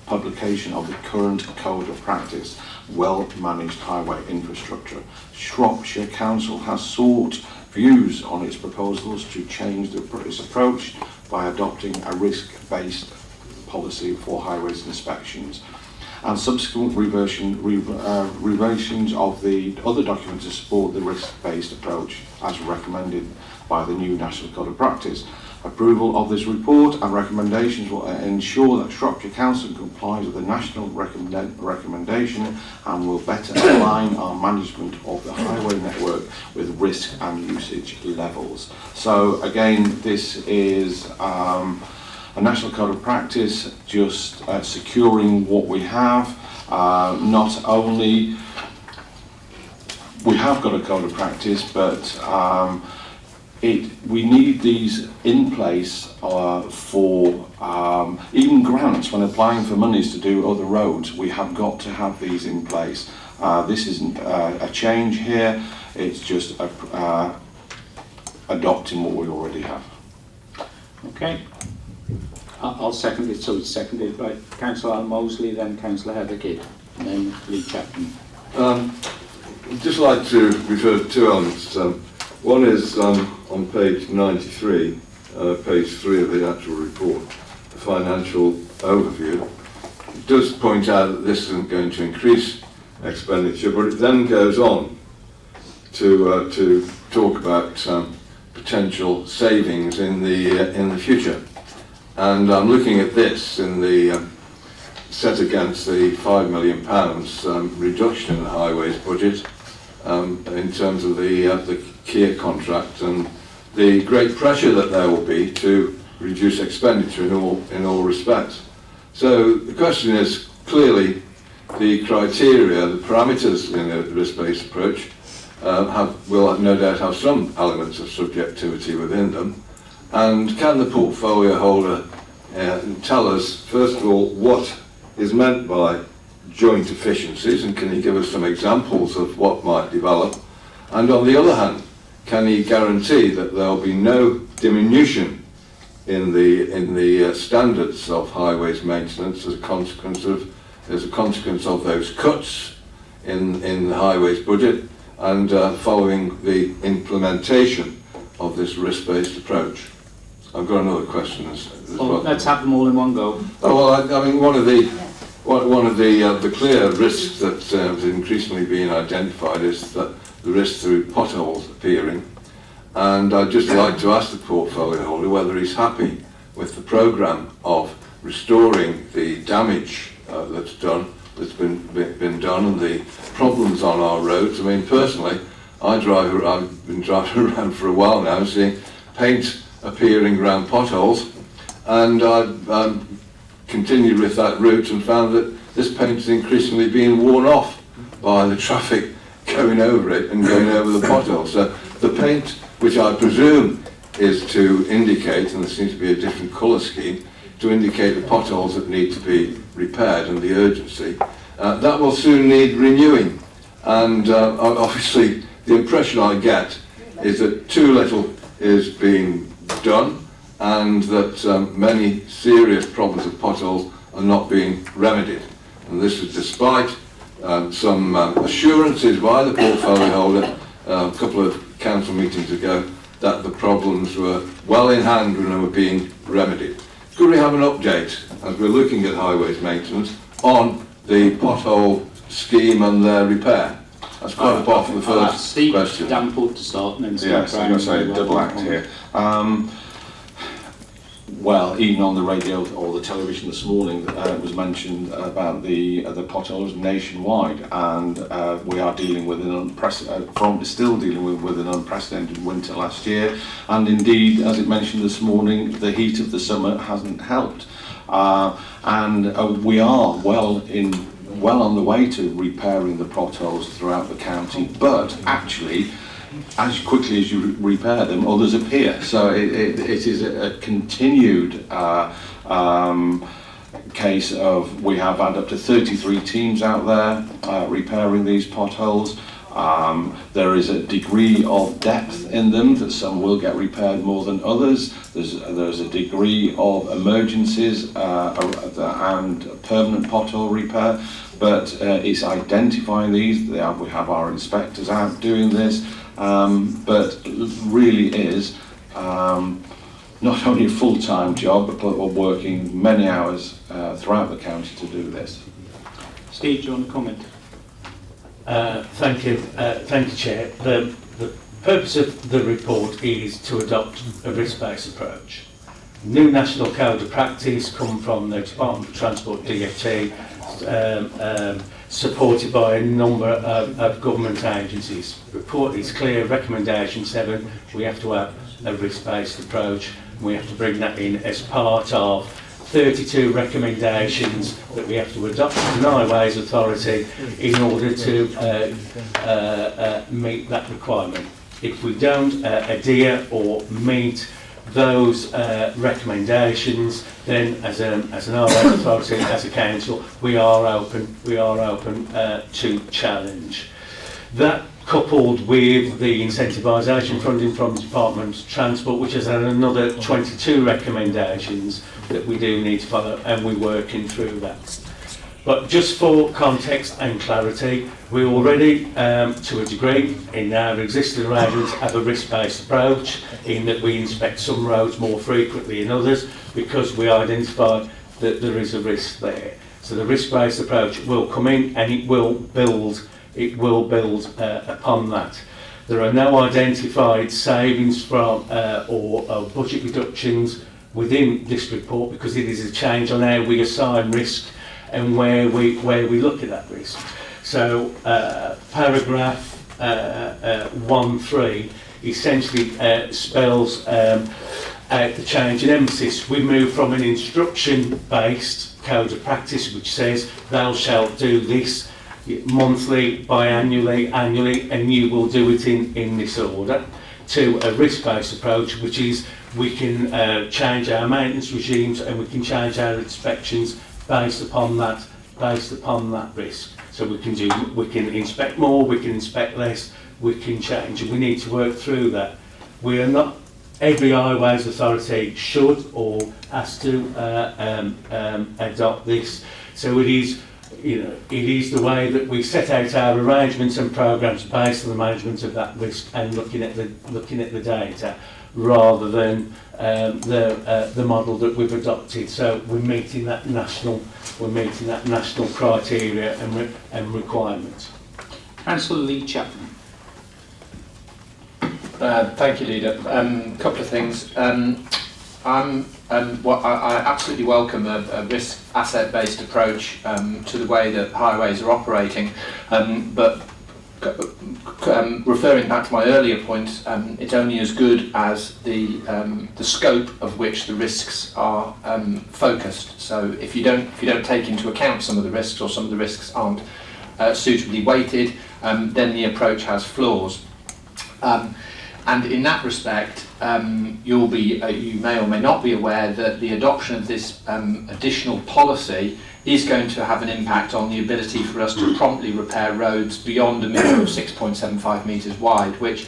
publication of the current code of practice, well-managed highway infrastructure. Shropshire Council has sought views on its proposals to change its approach by adopting a risk-based policy for highways inspections, and subsequent revisions of the other documents to support the risk-based approach as recommended by the new National Code of Practice. Approval of this report and recommendations will ensure that Shropshire Council complies with the national recommendation and will better align our management of the highway network with risk and usage levels. So again, this is a national code of practice, just securing what we have. Not only we have got a code of practice, but we need these in place for even grants. When applying for monies to do other roads, we have got to have these in place. This isn't a change here, it's just adopting what we already have. Okay. I'll second it, so it's seconded by Councillor Alan Mosley, then Councillor Heather Kidd, and then Lee Chapman. I'd just like to refer to two elements. One is on page 93, page 3 of the actual report, the financial overview. It does point out that this isn't going to increase expenditure, but it then goes on to talk about potential savings in the future. And I'm looking at this in the set against the £5 million reduction in the highways budget in terms of the Kia contract and the great pressure that there will be to reduce expenditure in all respects. So the question is, clearly the criteria, the parameters in a risk-based approach will no doubt have some elements of subjectivity within them. And can the portfolio holder tell us, first of all, what is meant by joint efficiencies, and can he give us some examples of what might develop? And on the other hand, can he guarantee that there will be no diminution in the standards of highways maintenance as a consequence of those cuts in the highways budget and following the implementation of this risk-based approach? I've got another question as well. Let's have them all in one go. Oh, well, I mean, one of the clear risks that is increasingly being identified is that the risk through potholes appearing, and I'd just like to ask the portfolio holder whether he's happy with the programme of restoring the damage that's been done and the problems on our roads. I mean, personally, I've been driving around for a while now, seeing paint appearing around potholes, and I've continued with that route and found that this paint is increasingly being worn off by the traffic going over it and going over the potholes. So the paint, which I presume is to indicate, and there seems to be a different colour scheme, to indicate the potholes that need to be repaired and the urgency, that will soon need renewing. And obviously the impression I get is that too little is being done, and that many serious problems of potholes are not being remedied. And this is despite some assurances by the portfolio holder a couple of council meetings ago that the problems were well in hand and were being remedied. Could we have an update, as we're looking at highways maintenance, on the pothole scheme and their repair? That's quite apart from the first Steve question. Danford to start, and then Steve Yes, I'm going to say Brown. double act here. well, even on the radio or the television this morning, it was mentioned about the potholes nationwide, and we are dealing with still dealing with an unprecedented winter last year, and indeed, as it mentioned this morning, the heat of the summer hasn't helped, and we are well on the way to repairing the potholes throughout the county, but actually, as quickly as you repair them, others appear. So it is a continued case of, we have had up to 33 teams out there repairing these potholes. There is a degree of depth in them, that some will get repaired more than others. There's a degree of emergencies and permanent pothole repair, but it's identifying these. We have our inspectors out doing this. But really is not only a full-time job, but we're working many hours throughout the county to do this. Steve, do you want to comment? Thank you, Chair. The purpose of the report is to adopt a risk-based approach. New national code of practice come from the Department of Transport, DfT, supported by a number of government agencies. The report is clear, recommendation 7, we have to have a risk-based approach. We have to bring that in as part of 32 recommendations that we have to adopt as an Highways Authority in order to meet that requirement. If we don't adhere or meet those recommendations, then as an Highways Authority, as a council, we are open to challenge. That, coupled with the incentivisation funding from the Department of Transport, which has had another 22 recommendations that we do need to follow, and we're working through that. But just for context and clarity, we already, to a degree, in our existing arrangements, have a risk-based approach, in that we inspect some roads more frequently than others, because we identify that there is a risk there. So the risk-based approach will come in, and it will build upon that. There are no identified savings from or budget reductions within this report, because it is a change on how we assign risk and where we look at that risk. So paragraph 1.3 essentially spells out the change in emphasis. We move from an instruction-based code of practice, which says thou shalt do this monthly, biannually, annually, and you will do it in this order, to a risk-based approach, which is we can change our maintenance regimes and we can change our inspections based upon that risk. So we can inspect more, we can inspect less, we can change, and we need to work through that. We are not, every Highways Authority should or has to adopt this. So it is, it is the way that we set out our arrangements and programmes based on the management of that risk and looking at the data, rather than the model that we've adopted. So we're meeting that national criteria and requirements. Councillor Lee Chapman. Thank you, Leader. Couple of things. I absolutely welcome a risk asset-based approach to the way that highways are operating, but referring back to my earlier point, it's only as good as the scope of which the risks are focused. So if you don't take into account some of the risks, or some of the risks aren't suitably weighted, then the approach has flaws. And in that respect, you may or may not be aware that the adoption of this additional policy is going to have an impact on the ability for us to promptly repair roads beyond a minimum of 6.75 metres wide, which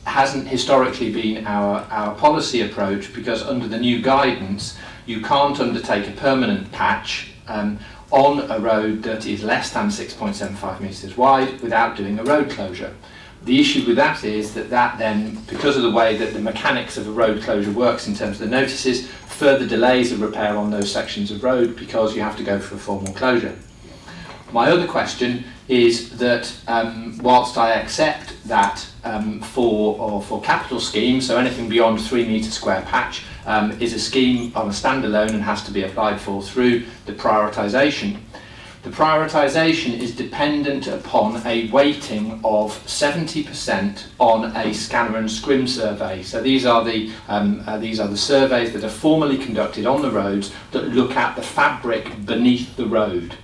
hasn't historically been our policy approach, because under the new guidance, you can't undertake a permanent patch on a road that is less than 6.75 metres wide without doing a road closure. The issue with that is that then, because of the way that the mechanics of a road closure works in terms of the notices, further delays a repair on those sections of road, because you have to go for a formal closure. My other question is that whilst I accept that for capital schemes, so anything beyond 3 metre square patch is a scheme on a standalone and has to be applied for through the prioritisation. The prioritisation is dependent upon a weighting of 70% on a scanner and scrim survey. So these are the surveys that are formally conducted on the roads that look at the fabric beneath the road.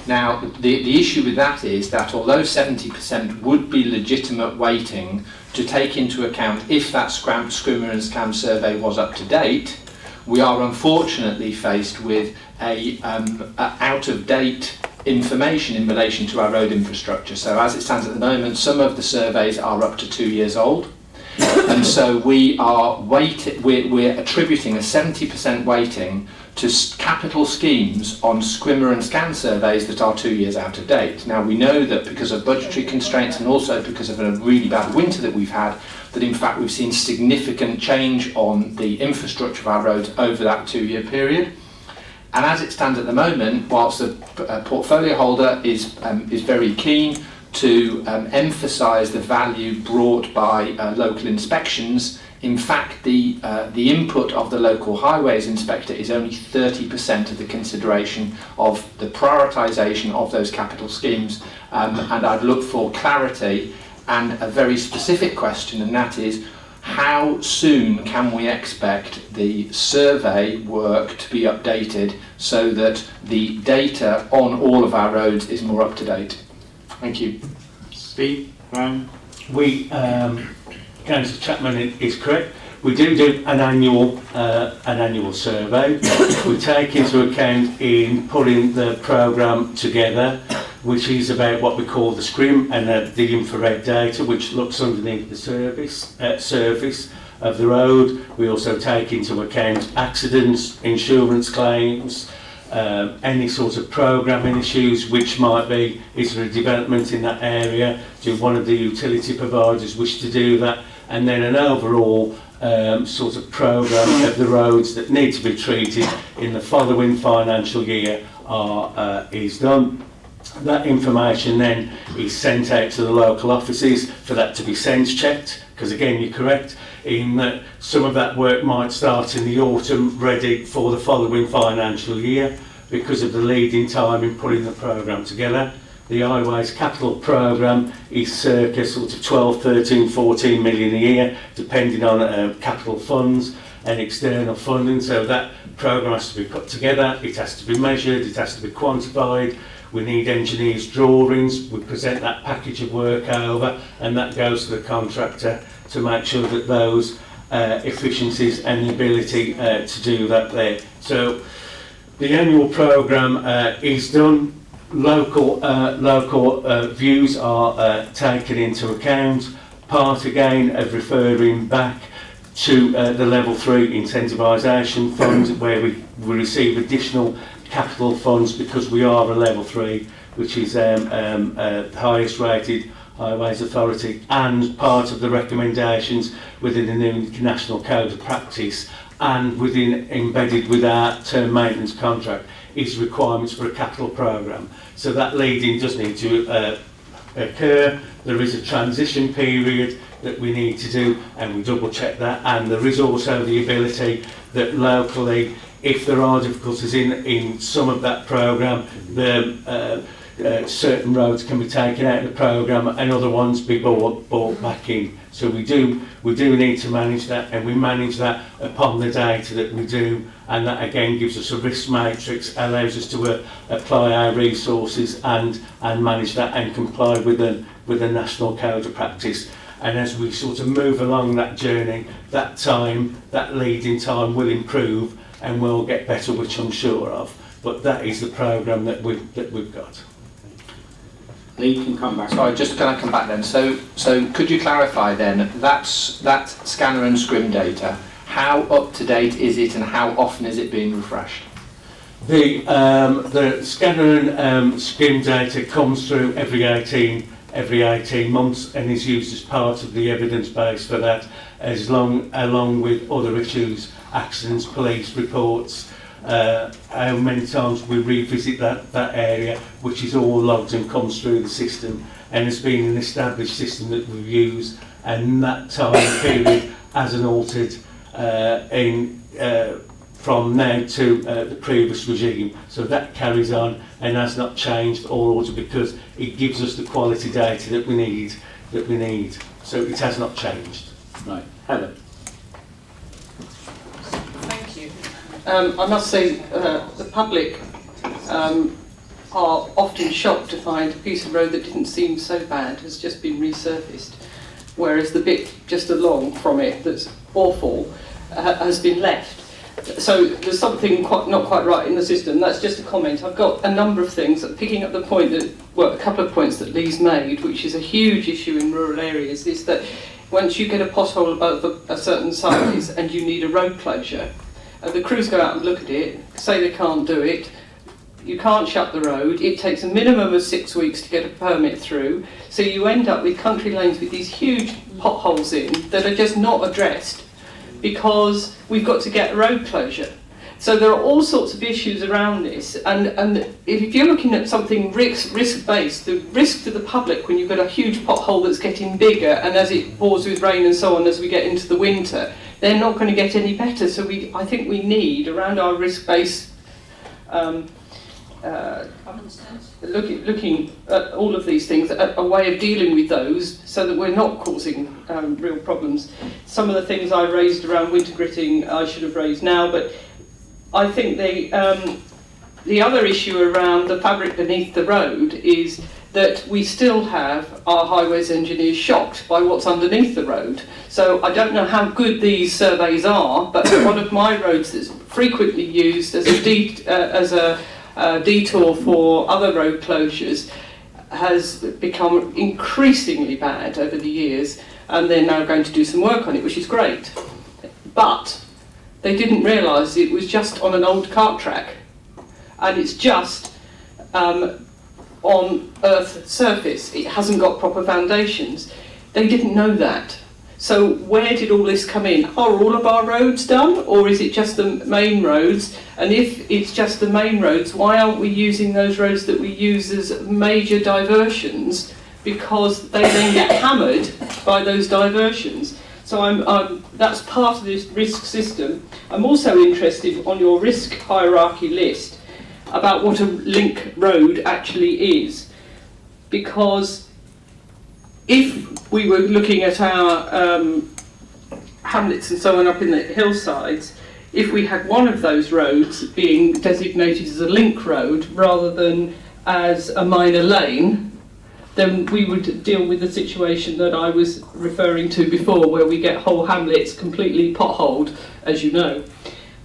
Now, the issue with that is that although 70% would be legitimate weighting to take into account if that scrimmer and scam survey was up to date, we are unfortunately faced with a out-of-date information in relation to our road infrastructure. So as it stands at the moment, some of the surveys are up to 2 years old, and so we're attributing a 70% weighting to capital schemes on scrimmer and scan surveys that are 2 years out of date. Now, we know that because of budgetary constraints and also because of a really bad winter that we've had, that in fact we've seen significant change on the infrastructure of our roads over that 2 year period. And as it stands at the moment, whilst the portfolio holder is very keen to emphasise the value brought by local inspections, in fact the input of the local highways inspector is only 30% of the consideration of the prioritisation of those capital schemes. And I'd look for clarity and a very specific question, and that is, how soon can we expect the survey work to be updated so that the data on all of our roads is more up to date? Thank you. Steve, Brown? Councillor Chapman is correct. We do an annual survey. We take into account in putting the programme together, which is about what we call the scrim and the infrared data, which looks underneath the surface of the road. We also take into account accidents, insurance claims, any sort of programming issues, which might be, is there a development in that area? Do one of the utility providers wish to do that? And then an overall sort of programme of the roads that need to be treated in the following financial year is done. That information then is sent out to the local offices for that to be sense checked, because again you're correct in that some of that work might start in the autumn ready for the following financial year because of the leading time in putting the programme together. The highways capital programme is circa sort of 12, 13, 14 million a year, depending on capital funds and external funding. So that programme has to be put together, it has to be measured, it has to be quantified. We need engineers' drawings, we present that package of work over, and that goes to the contractor to make sure that those efficiencies and the ability to do that there. So the annual programme is done. Local views are taken into account. Part again of referring back to the level 3 incentivisation fund, where we receive additional capital funds because we are a level 3, which is the highest rated highways authority, and part of the recommendations within the new National Code of Practice and embedded with our term maintenance contract is requirements for a capital programme. So that leading does need to occur. There is a transition period that we need to do, and we double check that, and there is also the ability that locally, if there are difficulties in some of that programme, certain roads can be taken out of the programme and other ones be brought back in. So we do need to manage that, and we manage that upon the data that we do, and that again gives us a risk matrix, allows us to apply our resources and manage that and comply with the National Code of Practice. And as we sort of move along that journey, that leading time will improve and we'll get better, which I'm sure of. But that is the programme that we've got. Lee can come back. Sorry, can I come back then? So could you clarify then, that scanner and scrim data, how up to date is it and how often is it being refreshed? The scanner and scrim data comes through every 18 months and is used as part of the evidence base for that, along with other issues, accidents, police reports, how many times we revisit that area, which is all logged and comes through the system, and it's been an established system that we've used, and that time period hasn't altered from now to the previous regime. So that carries on and has not changed or altered, because it gives us the quality data that we need. So it has not changed. Right, Heather. Thank you. I must say the public are often shocked to find a piece of road that didn't seem so bad has just been resurfaced, whereas the bit just along from it that's awful has been left. So there's something not quite right in the system. That's just a comment. I've got a number of things, picking up the point that, well, a couple of points that Lee's made, which is a huge issue in rural areas, is that once you get a pothole above a certain size and you need a road closure, the crews go out and look at it, say they can't do it, you can't shut the road, it takes a minimum of 6 weeks to get a permit through, so you end up with country lanes with these huge potholes in that are just not addressed because we've got to get a road closure. So there are all sorts of issues around this, and if you're looking at something risk-based, the risk to the public when you've got a huge pothole that's getting bigger, and as it pours with rain and so on as we get into the winter, they're not going to get any better. So I think we need, around our risk-based, looking at all of these things, a way of dealing with those so that we're not causing real problems. Some of the things I raised around winter gritting I should have raised now, but I think the other issue around the fabric beneath the road is that we still have our highways engineers shocked by what's underneath the road. So I don't know how good these surveys are, but one of my roads that's frequently used as a detour for other road closures has become increasingly bad over the years, and they're now going to do some work on it, which is great. But they didn't realise it was just on an old cart track, and it's just on Earth's surface. It hasn't got proper foundations. They didn't know that. So where did all this come in? Are all of our roads done, or is it just the main roads? And if it's just the main roads, why aren't we using those roads that we use as major diversions? Because they then get hammered by those diversions. So that's part of this risk system. I'm also interested on your risk hierarchy list about what a link road actually is. Because if we were looking at our hamlets and so on up in the hillsides, if we had one of those roads being designated as a link road rather than as a minor lane, then we would deal with the situation that I was referring to before, where we get whole hamlets completely potholed, as you know.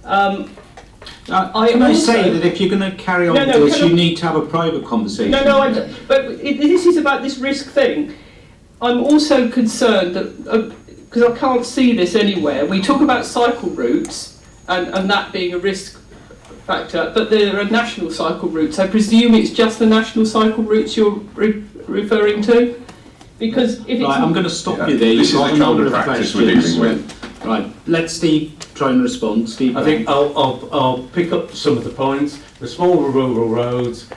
Can I say that if you're going to carry on with this, you need to have a private conversation? But this is about this risk thing. I'm also concerned that, because I can't see this anywhere, we talk about cycle routes and that being a risk factor, but there are national cycle routes. I presume it's just the national cycle routes you're referring to? Because if it's... Right, I'm going to stop you there. This is the kind of practice we're dealing with. Right, let Steve try and respond. Steve, I think I'll pick up some of the points. The smaller rural roads,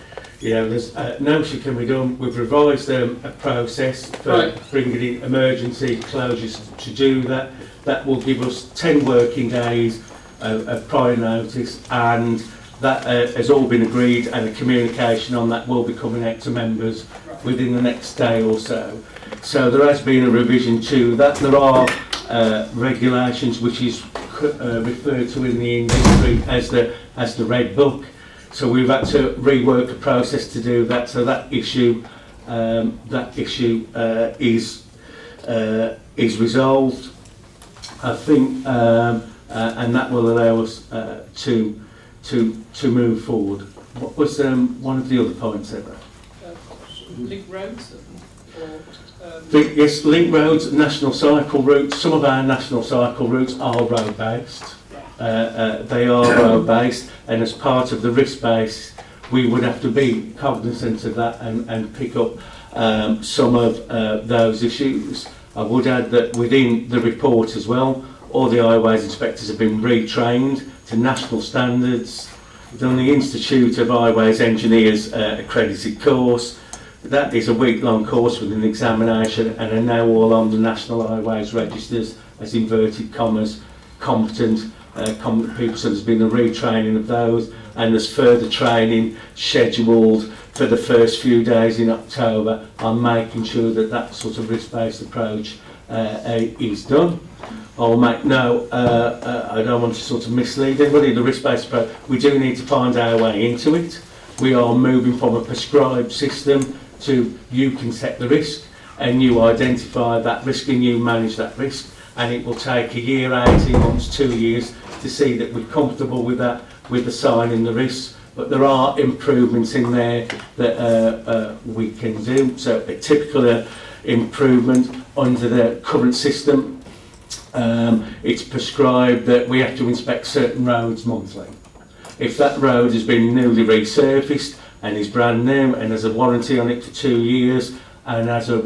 there's no issue can be done. We've revised a process for bringing in emergency closures to do that. That will give us 10 working days of prior notice, and that has all been agreed, and a communication on that will be coming out to members within the next day or so. So there has been a revision to that. There are regulations which is referred to in the industry as the Red Book. So we've had to rework the process to do that. So that issue is resolved, I think, and that will allow us to move forward. What was one of the other points there? Link roads? Yes, link roads, national cycle routes. Some of our national cycle routes are road-based. They are road-based, and as part of the risk base, we would have to be cognizant of that and pick up some of those issues. I would add that within the report as well, all the highways inspectors have been retrained to national standards, We've done the Institute of Highways Engineers accredited course. That is a week-long course with an examination, and are now all on the National Highways Registers as inverted commas competent people. So there's been a retraining of those, and there's further training scheduled for the first few days in October on making sure that that sort of risk-based approach is done. I'll make no, I don't want to sort of mislead anybody. The risk-based approach, we do need to find our way into it. We are moving from a prescribed system to you can set the risk and you identify that risk and you manage that risk, and it will take a year, 18 months, 2 years to see that we're comfortable with that, with assigning the risks. But there are improvements in there that we can do. So a typical improvement under the current system, it's prescribed that we have to inspect certain roads monthly. If that road has been newly resurfaced and is brand new and has a warranty on it for 2 years and has a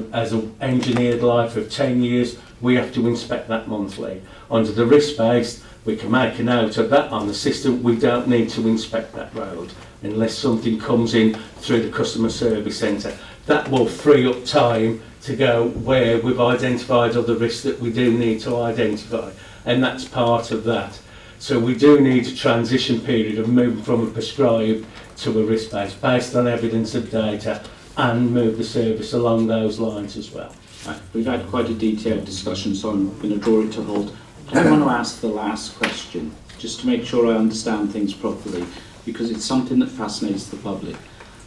engineered life of 10 years, we have to inspect that monthly. Under the risk-based, we can make a note of that on the system. We don't need to inspect that road unless something comes in through the customer service centre. That will free up time to go where we've identified other risks that we do need to identify, and that's part of that. So we do need a transition period of moving from a prescribed to a risk-based, based on evidence of data, and move the service along those lines as well. Right. We've had quite a detailed discussion, so I'm going to draw it to a halt. I want to ask the last question, just to make sure I understand things properly, because it's something that fascinates the public.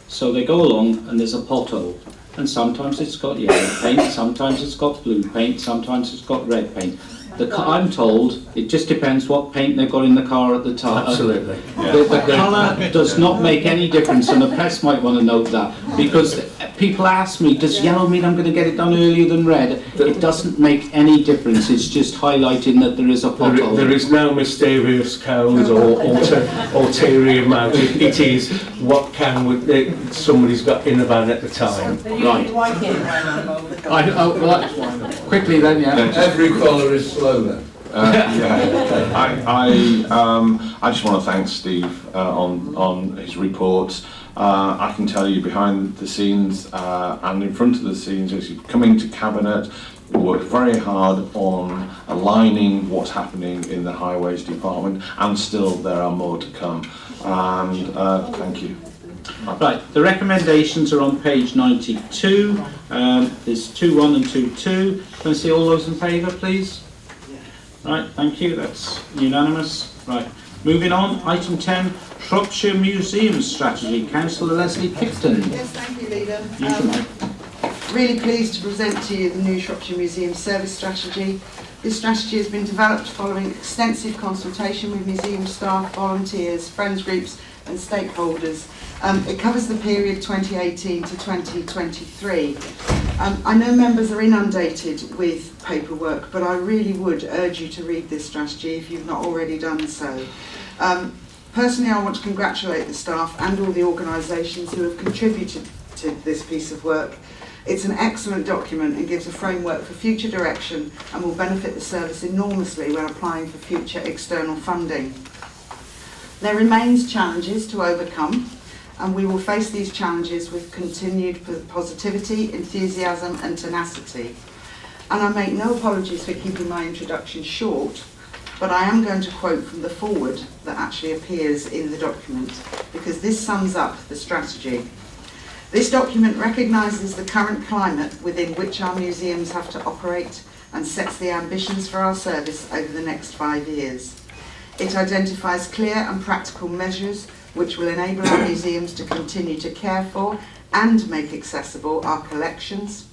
So they go along and there's a pothole, and sometimes it's got yellow paint, sometimes it's got blue paint, sometimes it's got red paint. I'm told it just depends what paint they've got in the car at the time. Absolutely. The colour does not make any difference, and the press might want to note that, because people ask me, does yellow mean I'm going to get it done earlier than red? It doesn't make any difference, it's just highlighting that there is a pothole. There is no mysterious code or ulterior motive. It is what somebody's got in the van at the time. Right. Quickly then, yeah. Every colour is slow then. I just want to thank Steve on his reports. I can tell you behind the scenes and in front of the scenes, as you're coming to Cabinet, we worked very hard on aligning what's happening in the Highways Department, and still there are more to come. And thank you. Right, the recommendations are on page 92. There's 2.1 and 2.2. Can I see all those in favour, please? Right, thank you, that's unanimous. Right, moving on, item 10, Shropshire Museum Strategy. Councillor Leslie Picton. Yes, thank you, Leader. Use your mic. Really pleased to present to you the new Shropshire Museum Service Strategy. This strategy has been developed following extensive consultation with museum staff, volunteers, friends groups and stakeholders. It covers the period 2018 to 2023. I know members are inundated with paperwork, but I really would urge you to read this strategy if you've not already done so. Personally, I want to congratulate the staff and all the organisations who have contributed to this piece of work. It's an excellent document and gives a framework for future direction and will benefit the service enormously when applying for future external funding. There remains challenges to overcome, and we will face these challenges with continued positivity, enthusiasm and tenacity. And I make no apologies for keeping my introduction short, but I am going to quote from the foreword that actually appears in the document, because this sums up the strategy. This document recognises the current climate within which our museums have to operate and sets the ambitions for our service over the next 5 years. It identifies clear and practical measures which will enable our museums to continue to care for and make accessible our collections,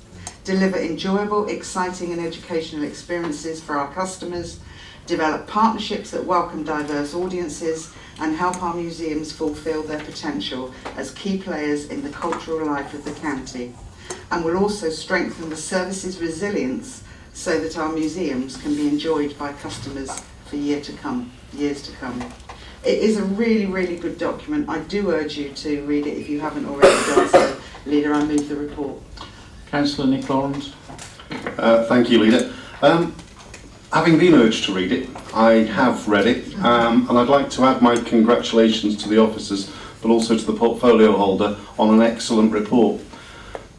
deliver enjoyable, exciting and educational experiences for our customers, develop partnerships that welcome diverse audiences, and help our museums fulfil their potential as key players in the cultural life of the county, and will also strengthen the service's resilience so that our museums can be enjoyed by customers for years to come. It is a really, really good document. I do urge you to read it if you haven't already done so. Leader, I move the report. Councillor Nick Lawrence. Thank you, Leader. Having been urged to read it, I have read it, and I'd like to add my congratulations to the officers, but also to the portfolio holder on an excellent report.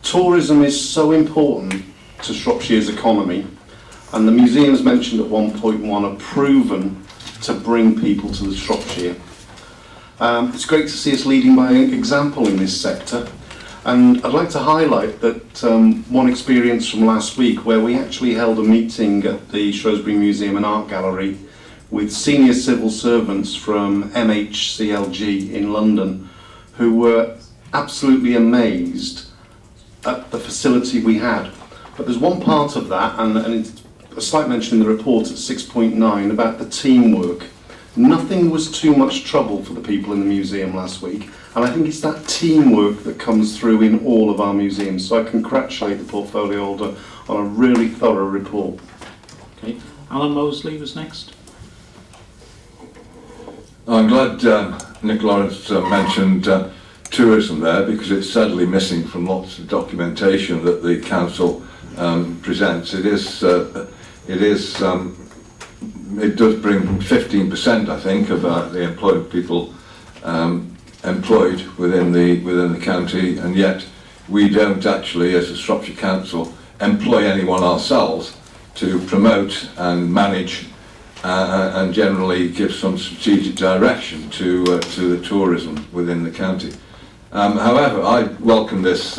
Tourism is so important to Shropshire's economy, and the museums mentioned at 1.1 are proven to bring people to the Shropshire. It's great to see us leading by example in this sector, and I'd like to highlight that one experience from last week where we actually held a meeting at the Shrewsbury Museum and Art Gallery with senior civil servants from MHCLG in London who were absolutely amazed at the facility we had. But there's one part of that, and it's a slight mention in the report at 6.9 about the teamwork. Nothing was too much trouble for the people in the museum last week, and I think it's that teamwork that comes through in all of our museums. So I congratulate the portfolio holder on a really thorough report. Okay, Alan Mosley was next. I'm glad Nick Lawrence mentioned tourism there, because it's sadly missing from lots of documentation that the council presents. It does bring 15%, I think, of the employed people employed within the county, and yet we don't actually, as a Shropshire Council, employ anyone ourselves to promote and manage and generally give some strategic direction to the tourism within the county. However, I welcome this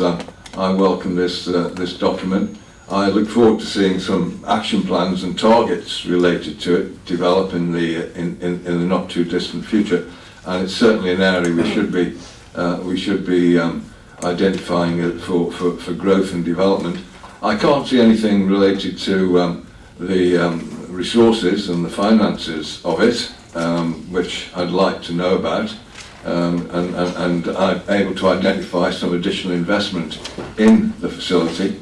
document. I look forward to seeing some action plans and targets related to it develop in the not too distant future, and it's certainly an area we should be identifying it for growth and development. I can't see anything related to the resources and the finances of it, which I'd like to know about, and I'm able to identify some additional investment in the facility.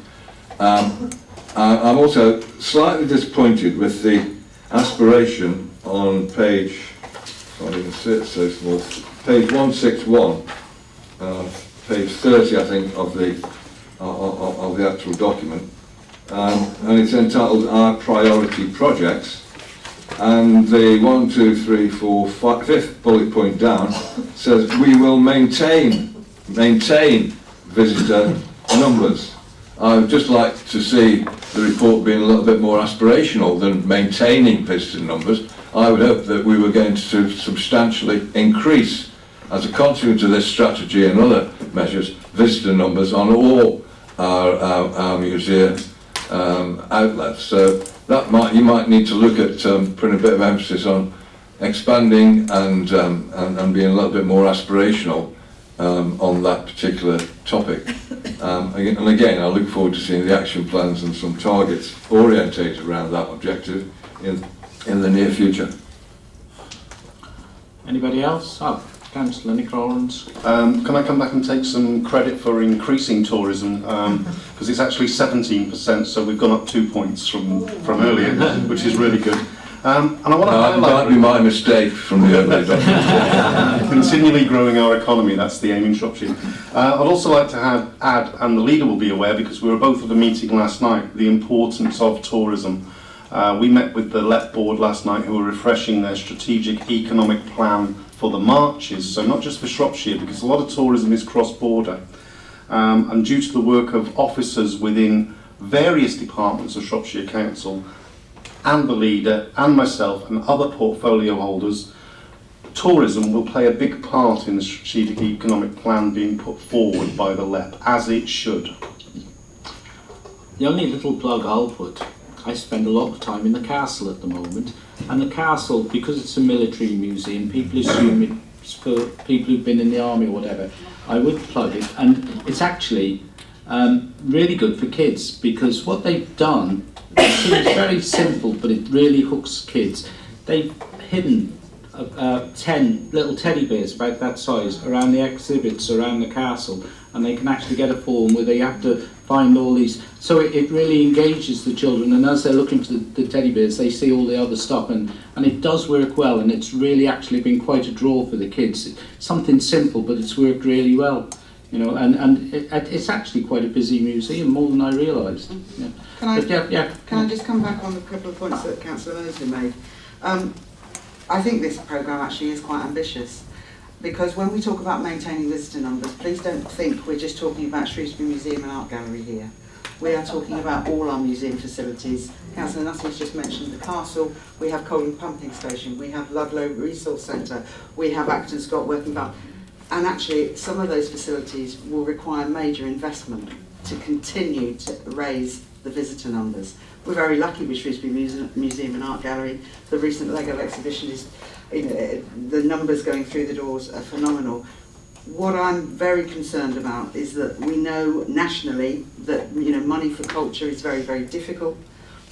I'm also slightly disappointed with the aspiration on page, can't even see it so small, page 161, page 30 I think of the actual document, and it's entitled Our Priority Projects, and the 5th bullet point down says we will maintain visitor numbers. I would just like to see the report being a little bit more aspirational than maintaining visitor numbers. I would hope that we were going to substantially increase, as a consequence of this strategy and other measures, visitor numbers on all our museum outlets. So that you might need to look at putting a bit of emphasis on expanding and being a little bit more aspirational on that particular topic. And again, I look forward to seeing the action plans and some targets orientated around that objective in the near future. Anybody else? Oh, Councillor Nick Lawrence. Can I come back and take some credit for increasing tourism? Because it's actually 17%, so we've gone up 2 points from earlier, which is really good. And I want to highlight... That might be my mistake from the earlier document. Continually growing our economy, that's the aim in Shropshire. I'd also like to add, and the leader will be aware because we were both at a meeting last night, the importance of tourism. We met with the LEP board last night, who were refreshing their strategic economic plan for the marches, so not just for Shropshire, because a lot of tourism is cross-border. And due to the work of officers within various departments of Shropshire Council, and the leader, and myself, and other portfolio holders, tourism will play a big part in the strategic economic plan being put forward by the LEP, as it should. The only little plug I'll put, I spend a lot of time in the castle at the moment, and the castle, because it's a military museum, people assume it's for people who've been in the army or whatever. I would plug it, and it's actually really good for kids, because what they've done, it seems very simple, but it really hooks kids. They've hidden 10 little teddy bears about that size around the exhibits around the castle, and they can actually get a form where they have to find all these. So it really engages the children, and as they're looking for the teddy bears, they see all the other stuff, and it does work well, and it's really actually been quite a draw for the kids. It's something simple, but it's worked really well. You know, and it's actually quite a busy museum, more than I realised. Yeah. Can I, But yeah. can I just come back on a couple of points that Councillor Mosley made? I think this programme actually is quite ambitious, because when we talk about maintaining visitor numbers, please don't think we're just talking about Shrewsbury Museum and Art Gallery here. We are talking about all our museum facilities. Councillor Nuttall's just mentioned the castle, we have Colwyn Pumping Station, we have Ludlow Resource Centre, we have Acton Scott Working Park, and actually some of those facilities will require major investment to continue to raise the visitor numbers. We're very lucky with Shrewsbury Museum and Art Gallery. The recent Lego exhibition is, you know, the numbers going through the doors are phenomenal. What I'm very concerned about is that we know nationally that, you know, money for culture is very, very difficult.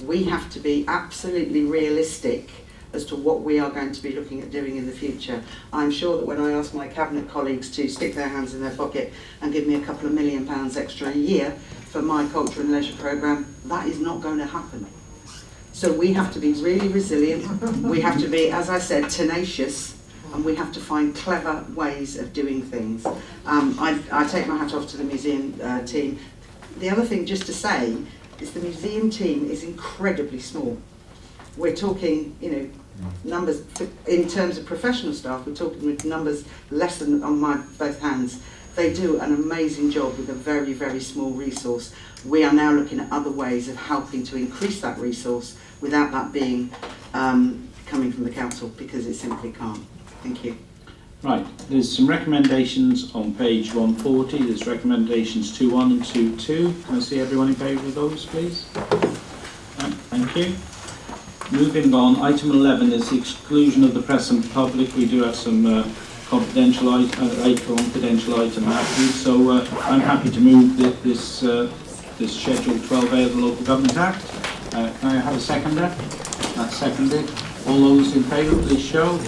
We have to be absolutely realistic as to what we are going to be looking at doing in the future. I'm sure that when I ask my cabinet colleagues to stick their hands in their pocket and give me a couple of £1 million extra a year for my culture and leisure programme, that is not going to happen. So we have to be really resilient, we have to be, as I said, tenacious, and we have to find clever ways of doing things. I take my hat off to the museum team. The other thing just to say is the museum team is incredibly small. We're talking, you know, numbers, in terms of professional staff, we're talking with numbers less than on my both hands. They do an amazing job with a very, very small resource. We are now looking at other ways of helping to increase that resource without that being coming from the council, because it simply can't. Thank you. Right, there's some recommendations on page 140. There's recommendations 2.1 and 2.2. Can I see everyone in favour of those, please? Right, thank you. Moving on, item 11 is the exclusion of the press and public. We do have some confidential item afterwards, so I'm happy to move this Schedule 12A of the Local Government Act. Can I have a seconder? That's seconded. All those in favour, please show.